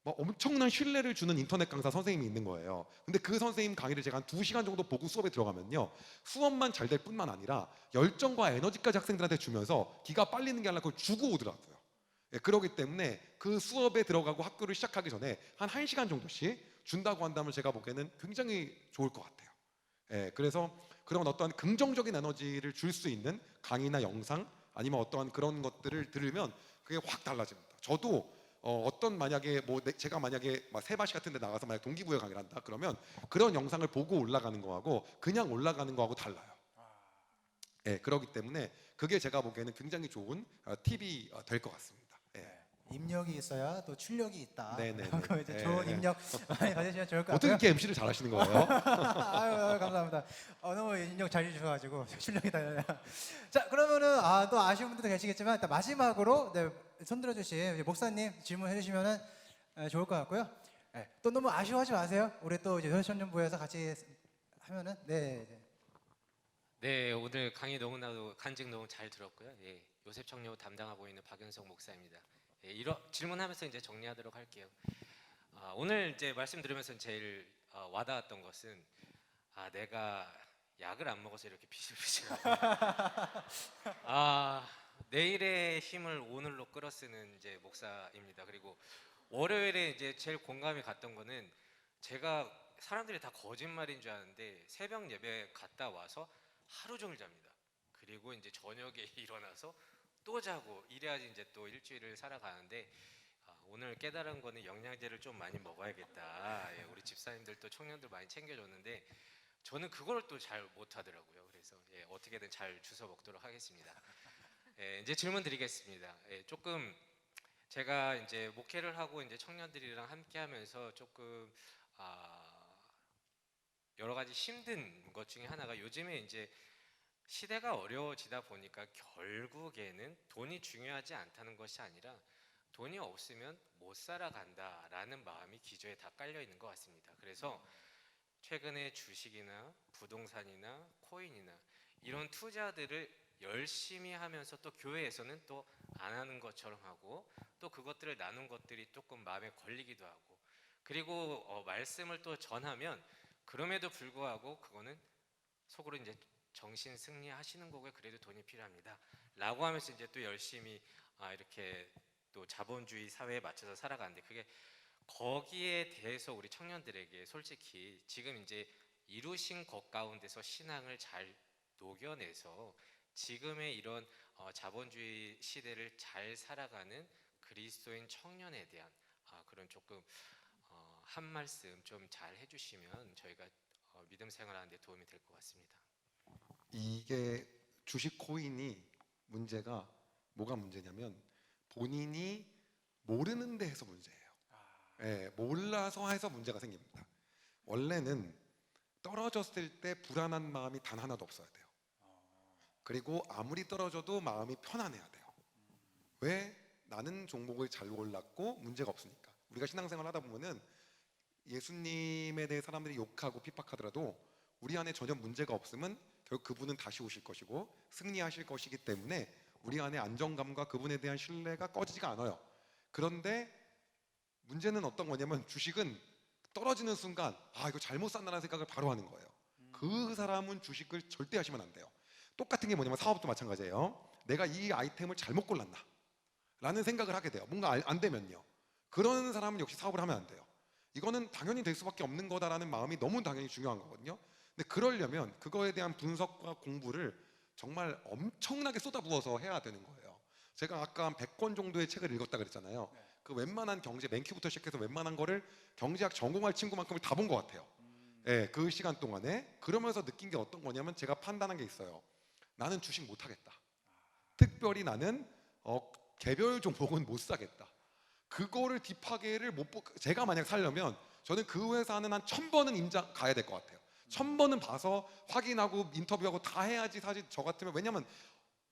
막 엄청난 신뢰를 주는 인터넷 강사 선생님이 있는 거예요. 근데 그 선생님 강의를 제가 한 2시간 정도 보고 수업에 들어가면요, 수업만 잘 될 뿐만 아니라 열정과 에너지까지 학생들한테 주면서 기가 빨리는 게 아니라 그걸 주고 오더라고요. 예, 그렇기 때문에 그 수업에 들어가고 학교를 시작하기 전에 한 1시간 정도씩 준다고 한다면 제가 보기에는 굉장히 좋을 것 같아요. 예, 그래서 그런 어떠한 긍정적인 에너지를 줄 수 있는 강의나 영상, 아니면 어떠한 그런 것들을 들으면 그게 확 달라집니다. 저도 만약에 제가 만약에 막 세바시 같은 데 나가서 만약 동기부여 강의를 한다 그러면 그런 영상을 보고 올라가는 거하고 그냥 올라가는 거하고 달라요. 예, 그렇기 때문에 그게 제가 보기에는 굉장히 좋은 팁이 될 것 같습니다. 예. 입력이 있어야 또 출력이 있다. 네네네. 그 이제 예, 좋은 예. 입력 많이 가지시면 좋을 것 어떻게 같고요. 이렇게 MC를 잘하시는 거예요? 아유, 감사합니다. 너무 입력 잘 주셔가지고 출력이 다르네요. 자, 그러면은 또 아쉬운 분들도 계시겠지만 일단 마지막으로 손 들어주신 이제 목사님 질문해 주시면은 좋을 것 같고요. 또 너무 아쉬워하지 마세요. 우리 또 이제 현천부에서 같이 하면은 네, 오늘 강의 너무나도 간증 너무 잘 들었고요. 예, 요셉 청년 담당하고 있는 박윤석 목사입니다. 예, 질문하면서 이제 정리하도록 할게요. 오늘 이제 말씀 들으면서 제일 와닿았던 것은 내가 약을 안 먹어서 이렇게 비실비실하고 내일의 힘을 오늘로 끌어쓰는 이제 목사입니다. 그리고 월요일에 이제 제일 공감이 갔던 거는, 제가 사람들이 다 거짓말인 줄 아는데 새벽 예배 갔다 와서 하루 종일 잡니다. 그리고 이제 저녁에 일어나서 또 자고, 이래야지 이제 또 일주일을 살아가는데, 오늘 깨달은 거는 영양제를 좀 많이 먹어야겠다. 예, 우리 집사님들도 청년들 많이 챙겨줬는데 저는 그걸 또 잘 못하더라고요. 그래서 어떻게든 잘 주워 먹도록 하겠습니다. 이제 질문 드리겠습니다. 조금 제가 이제 목회를 하고 이제 청년들이랑 함께하면서 조금 여러 가지 힘든 것 중에 하나가, 요즘에 이제 시대가 어려워지다 보니까 결국에는 돈이 중요하지 않다는 것이 아니라 돈이 없으면 못 살아간다라는 마음이 기저에 다 깔려 있는 것 같습니다. 그래서 최근에 주식이나 부동산이나 코인이나 이런 투자들을 열심히 하면서 또 교회에서는 또 안 하는 것처럼 하고, 또 그것들을 나눈 것들이 조금 마음에 걸리기도 하고, 그리고 말씀을 또 전하면 그럼에도 불구하고 그거는 속으로 이제 정신 승리하시는 거고요. 그래도 돈이 필요합니다. 라고 하면서 이제 또 열심히 이렇게 또 자본주의 사회에 맞춰서 살아가는데, 그게 거기에 대해서 우리 청년들에게 솔직히 지금 이제 이루신 것 가운데서 신앙을 잘 녹여내서 지금의 이런 자본주의 시대를 잘 살아가는 그리스도인 청년에 대한 그런 조금 한 말씀 좀 잘 해주시면 저희가 믿음 생활하는 데 도움이 될 것 같습니다. 이게 주식 코인이 문제가 뭐가 문제냐면, 본인이 모르는 데 해서 문제예요. 예, 몰라서 해서 문제가 생깁니다. 원래는 떨어졌을 때 불안한 마음이 단 하나도 없어야 돼요. 그리고 아무리 떨어져도 마음이 편안해야 돼요. 왜? 나는 종목을 잘 골랐고 문제가 없으니까. 우리가 신앙생활 하다 보면은 예수님에 대해 사람들이 욕하고 핍박하더라도 우리 안에 전혀 문제가 없으면 결국 그분은 다시 오실 것이고 승리하실 것이기 때문에 우리 안에 안정감과 그분에 대한 신뢰가 꺼지지가 않아요. 그런데 문제는 어떤 거냐면 주식은 떨어지는 순간 아 이거 잘못 샀나라는 생각을 바로 하는 거예요. 그 사람은 주식을 절대 하시면 안 돼요. 똑같은 게 뭐냐면 사업도 마찬가지예요. 내가 이 아이템을 잘못 골랐나 라는 생각을 하게 돼요. 뭔가 안 되면요. 그런 사람은 역시 사업을 하면 안 돼요. 이거는 당연히 될 수밖에 없는 거다라는 마음이 너무 당연히 중요한 거거든요. 근데 그러려면 그거에 대한 분석과 공부를 정말 엄청나게 쏟아부어서 해야 되는 거예요. 제가 아까 한 100권 정도의 책을 읽었다 그랬잖아요. 그 웬만한 경제 맨키부터 시작해서 웬만한 거를 경제학 전공할 친구만큼을 다 본 것 같아요. 예, 그 시간 동안에. 그러면서 느낀 게 어떤 거냐면 제가 판단한 게 있어요. 나는 주식 못 하겠다. 특별히 나는 개별 종목은 못 사겠다. 그거를 딥하게를 제가 만약 살려면 저는 그 회사는 한 1000번은 임장 가야 될 것 같아요. 1000번은 봐서 확인하고 인터뷰하고 다 해야지 사실 저 같으면. 왜냐면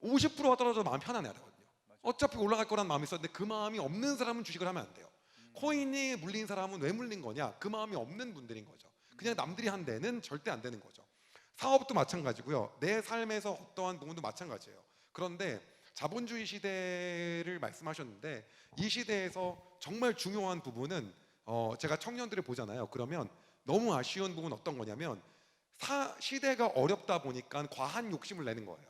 50%가 떨어져도 마음 편안해야 되거든요. 어차피 올라갈 거란 마음이 있었는데 그 마음이 없는 사람은 주식을 하면 안 돼요. 코인이 물린 사람은 왜 물린 거냐? 그 마음이 없는 분들인 거죠. 그냥 남들이 한 데는 절대 안 되는 거죠. 사업도 마찬가지고요. 내 삶에서 어떠한 부분도 마찬가지예요. 그런데 자본주의 시대를 말씀하셨는데 이 시대에서 정말 중요한 부분은 제가 청년들을 보잖아요. 그러면 너무 아쉬운 부분은 어떤 거냐면 시대가 어렵다 보니까 과한 욕심을 내는 거예요.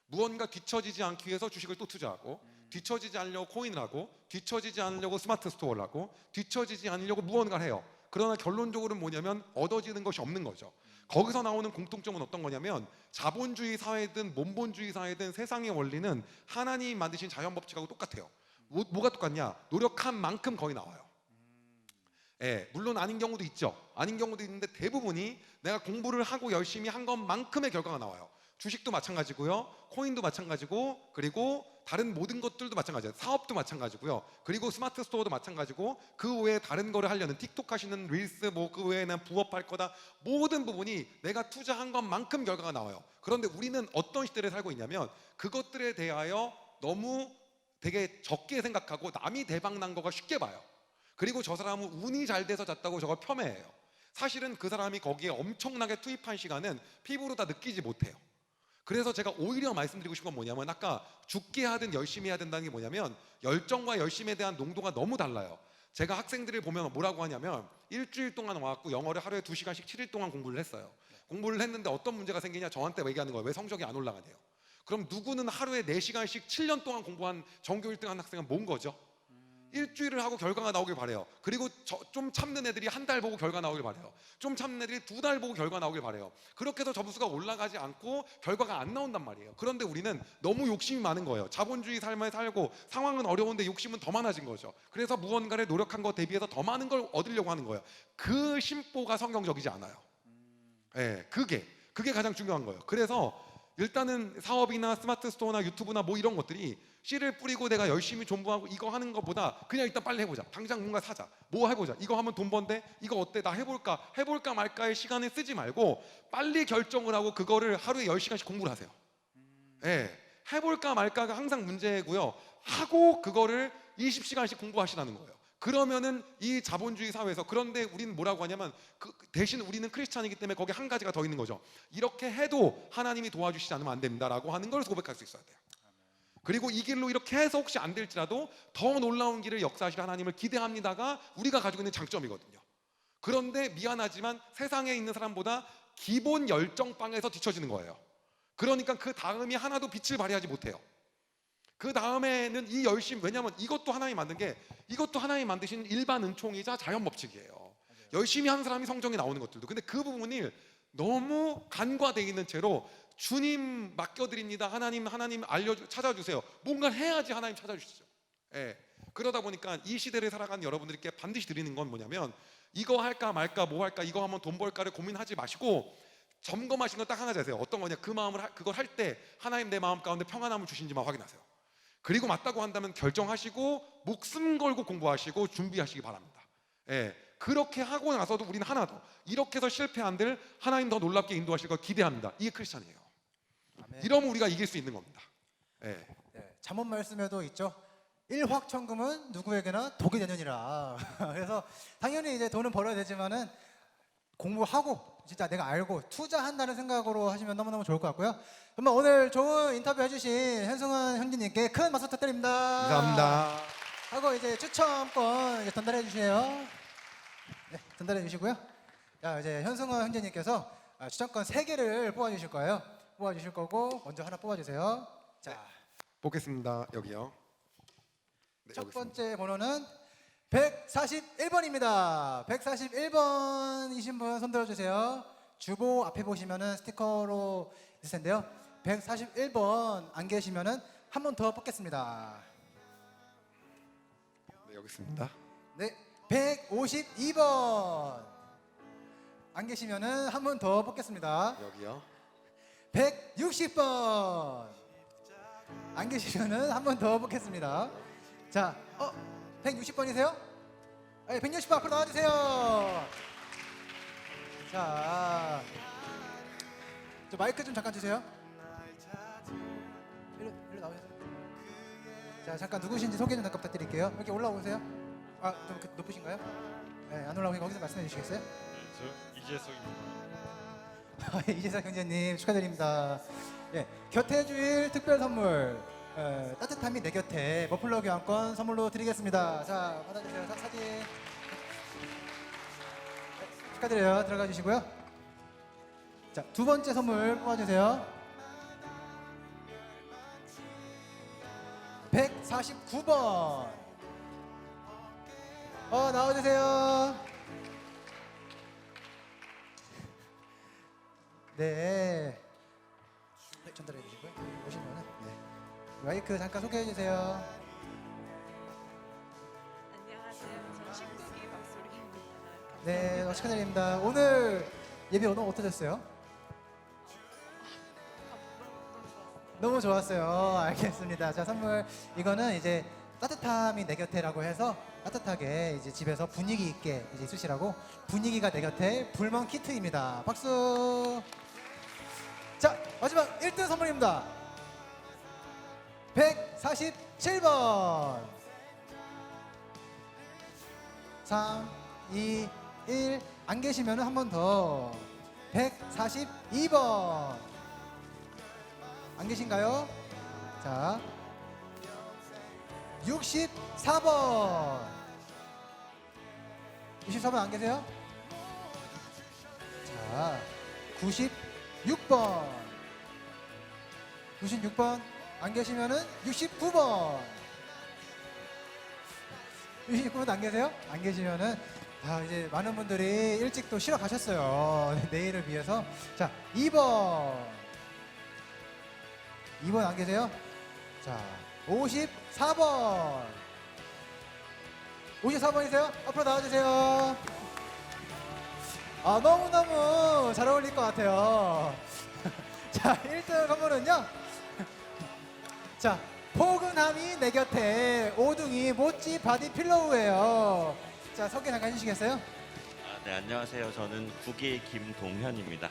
무언가 뒤처지지 않기 위해서 주식을 또 투자하고 뒤처지지 않으려고 코인을 하고 뒤처지지 않으려고 스마트 스토어를 하고 뒤처지지 않으려고 무언가를 해요. 그러나 결론적으로는 뭐냐면 얻어지는 것이 없는 거죠. 거기서 나오는 공통점은 어떤 거냐면 자본주의 사회든 몬본주의 사회든 세상의 원리는 하나님이 만드신 자연법칙하고 똑같아요. 뭐가 똑같냐? 노력한 만큼 거의 나와요. 예, 물론 아닌 경우도 있죠. 아닌 경우도 있는데 대부분이 내가 공부를 하고 열심히 한 것만큼의 결과가 나와요. 주식도 마찬가지고요. 코인도 마찬가지고 그리고 다른 모든 것들도 마찬가지예요. 사업도 마찬가지고요. 그리고 스마트 스토어도 마찬가지고 그 외에 다른 거를 하려는 틱톡 하시는 릴스 뭐 그 외에는 부업할 거다. 모든 부분이 내가 투자한 것만큼 결과가 나와요. 그런데 우리는 어떤 시대를 살고 있냐면 그것들에 대하여 너무 되게 적게 생각하고 남이 대박 난 거가 쉽게 봐요. 그리고 저 사람은 운이 잘 돼서 잤다고 저걸 폄훼해요. 사실은 그 사람이 거기에 엄청나게 투입한 시간은 피부로 다 느끼지 못해요. 그래서 제가 오히려 말씀드리고 싶은 건 뭐냐면 아까 죽게 하든 열심히 해야 된다는 게 뭐냐면 열정과 열심에 대한 농도가 너무 달라요. 제가 학생들을 보면 뭐라고 하냐면 일주일 동안 와갖고 영어를 하루에 2시간씩 7일 동안 공부를 했어요. 공부를 했는데 어떤 문제가 생기냐 저한테 얘기하는 거예요. 왜 성적이 안 올라가냐요. 그럼 누구는 하루에 4시간씩 7년 동안 공부한 전교 1등 한 학생은 뭔 거죠? 일주일을 하고 결과가 나오길 바래요. 그리고 좀 참는 애들이 한 달 보고 결과 나오길 바래요. 좀 참는 애들이 2달 보고 결과 나오길 바래요. 그렇게 해서 점수가 올라가지 않고 결과가 안 나온단 말이에요. 그런데 우리는 너무 욕심이 많은 거예요. 자본주의 삶을 살고 상황은 어려운데 욕심은 더 많아진 거죠. 그래서 무언가를 노력한 것 대비해서 더 많은 걸 얻으려고 하는 거예요. 그 심보가 성경적이지 않아요. 네, 그게 가장 중요한 거예요. 그래서 일단은 사업이나 스마트 스토어나 유튜브나 뭐 이런 것들이 씨를 뿌리고 내가 열심히 존버하고 이거 하는 것보다 그냥 일단 빨리 해보자. 당장 뭔가 사자. 뭐 해보자. 이거 하면 돈 번데? 이거 어때? 나 해볼까 말까의 시간을 쓰지 말고 빨리 결정을 하고 그거를 하루에 10시간씩 공부를 하세요. 예, 해볼까 말까가 항상 문제고요. 하고 그거를 20시간씩 공부하시라는 거예요. 그러면은 이 자본주의 사회에서 그런데 우리는 뭐라고 하냐면 대신 우리는 크리스찬이기 때문에 거기에 한 가지가 더 있는 거죠. 이렇게 해도 하나님이 도와주시지 않으면 안 됩니다라고 하는 걸 고백할 수 있어야 돼요. 그리고 이 길로 이렇게 해서 혹시 안 될지라도 더 놀라운 길을 역사하실 하나님을 기대합니다가 우리가 가지고 있는 장점이거든요. 그런데 미안하지만 세상에 있는 사람보다 기본 열정방에서 뒤처지는 거예요. 그러니까 그 다음이 하나도 빛을 발휘하지 못해요. 그 다음에는 이 열심, 왜냐하면 이것도 하나님이 만든 게 이것도 하나님이 만드신 일반 은총이자 자연 법칙이에요. 열심히 하는 사람이 성경에 나오는 것들도. 근데 그 부분이 너무 간과되어 있는 채로 주님 맡겨드립니다. 하나님 찾아주세요. 뭔가 해야지 하나님 찾아주시죠. 예. 그러다 보니까 이 시대를 살아가는 여러분들께 반드시 드리는 건 뭐냐면 이거 할까 말까 뭐 할까 이거 하면 돈 벌까를 고민하지 마시고 점검하신 건 딱 하나 자세요. 어떤 거냐? 그걸 할 때 하나님 내 마음 가운데 평안함을 주신지만 확인하세요. 그리고 맞다고 한다면 결정하시고 목숨 걸고 공부하시고 준비하시기 바랍니다. 예. 그렇게 하고 나서도 우리는 하나 더 이렇게 해서 실패한들 하나님 더 놀랍게 인도하실 걸 기대합니다. 이게 크리스찬이에요. 아멘. 이러면 우리가 이길 수 있는 겁니다. 예. 네, 잠언 말씀에도 있죠. 일확천금은 누구에게나 독이 되느니라. 그래서 당연히 이제 돈은 벌어야 되지만은 공부하고 진짜 내가 알고 투자한다는 생각으로 하시면 너무너무 좋을 것 같고요. 정말 오늘 좋은 인터뷰 해주신 현승환 형님께 큰 박수 부탁드립니다. 감사합니다. 하고 이제 추첨권 이제 전달해 주세요. 네, 전달해 주시고요. 자, 이제 현승환 형제님께서 추첨권 3개를 뽑아 주실 거예요. 뽑아 주실 거고 먼저 하나 뽑아 주세요. 자, 뽑겠습니다. 여기요. 네, 첫 여기 있습니다. 번째 번호는 141번입니다. 141번이신 분 손 들어주세요. 주보 앞에 보시면은 스티커로 있을 텐데요. 141번 안 계시면은 한 번 더 뽑겠습니다. 네, 여기 있습니다. 네, 152번 안 계시면은 한 번 더 뽑겠습니다. 여기요. 160번 안 계시면은 한 번 더 뽑겠습니다. 자, 160번이세요? 네, 160번 앞으로 나와주세요. 자, 저 마이크 좀 잠깐 주세요. 일로 나오세요. 자, 잠깐 누구신지 소개 좀 잠깐 부탁드릴게요. 여기 올라오세요. 좀 높으신가요? 네, 안 올라오니까 거기서 말씀해 주시겠어요? 저 이재석입니다. 이재석 형제님 축하드립니다. 예, 곁에 주일 특별 선물 따뜻함이 내 곁에 머플러 교환권 선물로 드리겠습니다. 자, 받아주세요. 사진. 네, 축하드려요. 들어가 주시고요. 자, 두 번째 선물 뽑아주세요. 149번. 나와주세요. 네. 전달해 주시고요. 오시면은 마이크 잠깐 소개해 주세요. 안녕하세요. 저 19기 박소리입니다. 네, 축하드립니다. 오늘 예배 오늘 어떠셨어요? 너무 좋았어요. 알겠습니다. 자, 선물 이거는 이제 따뜻함이 내 곁에라고 해서 따뜻하게 이제 집에서 분위기 있게 이제 있으시라고 분위기가 내 곁에 불멍 키트입니다. 박수. 자, 마지막 1등 선물입니다. 147번. 3, 2, 1. 안 계시면 한 번 더. 142번. 안 계신가요? 자, 64번. 64번 안 계세요? 자, 96번. 96번 안 계시면은 69번. 69번 안 계세요? 안 계시면은 이제 많은 분들이 일찍 또 쉬러 가셨어요. 내일을 위해서. 자, 2번. 2번 안 계세요? 자, 54번. 54번이세요? 앞으로 나와주세요. 너무너무 잘 어울릴 것 같아요. 자, 1등 선물은요. 자, 포근함이 내 곁에 오둥이 모찌 바디 필로우예요. 자, 소개 잠깐 해주시겠어요? 네, 안녕하세요. 저는 국기 김동현입니다.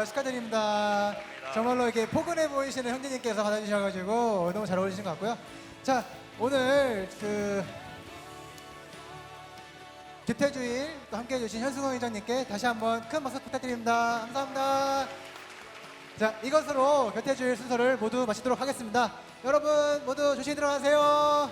축하드립니다. 정말로 이렇게 포근해 보이시는 형제님께서 받아주셔가지고 너무 잘 어울리신 것 같고요. 자, 오늘 교태주일 또 함께 해주신 현승호 회장님께 다시 한번 큰 박수 부탁드립니다. 감사합니다. 자, 이것으로 교태주일 순서를 모두 마치도록 하겠습니다. 여러분 모두 조심히 들어가세요.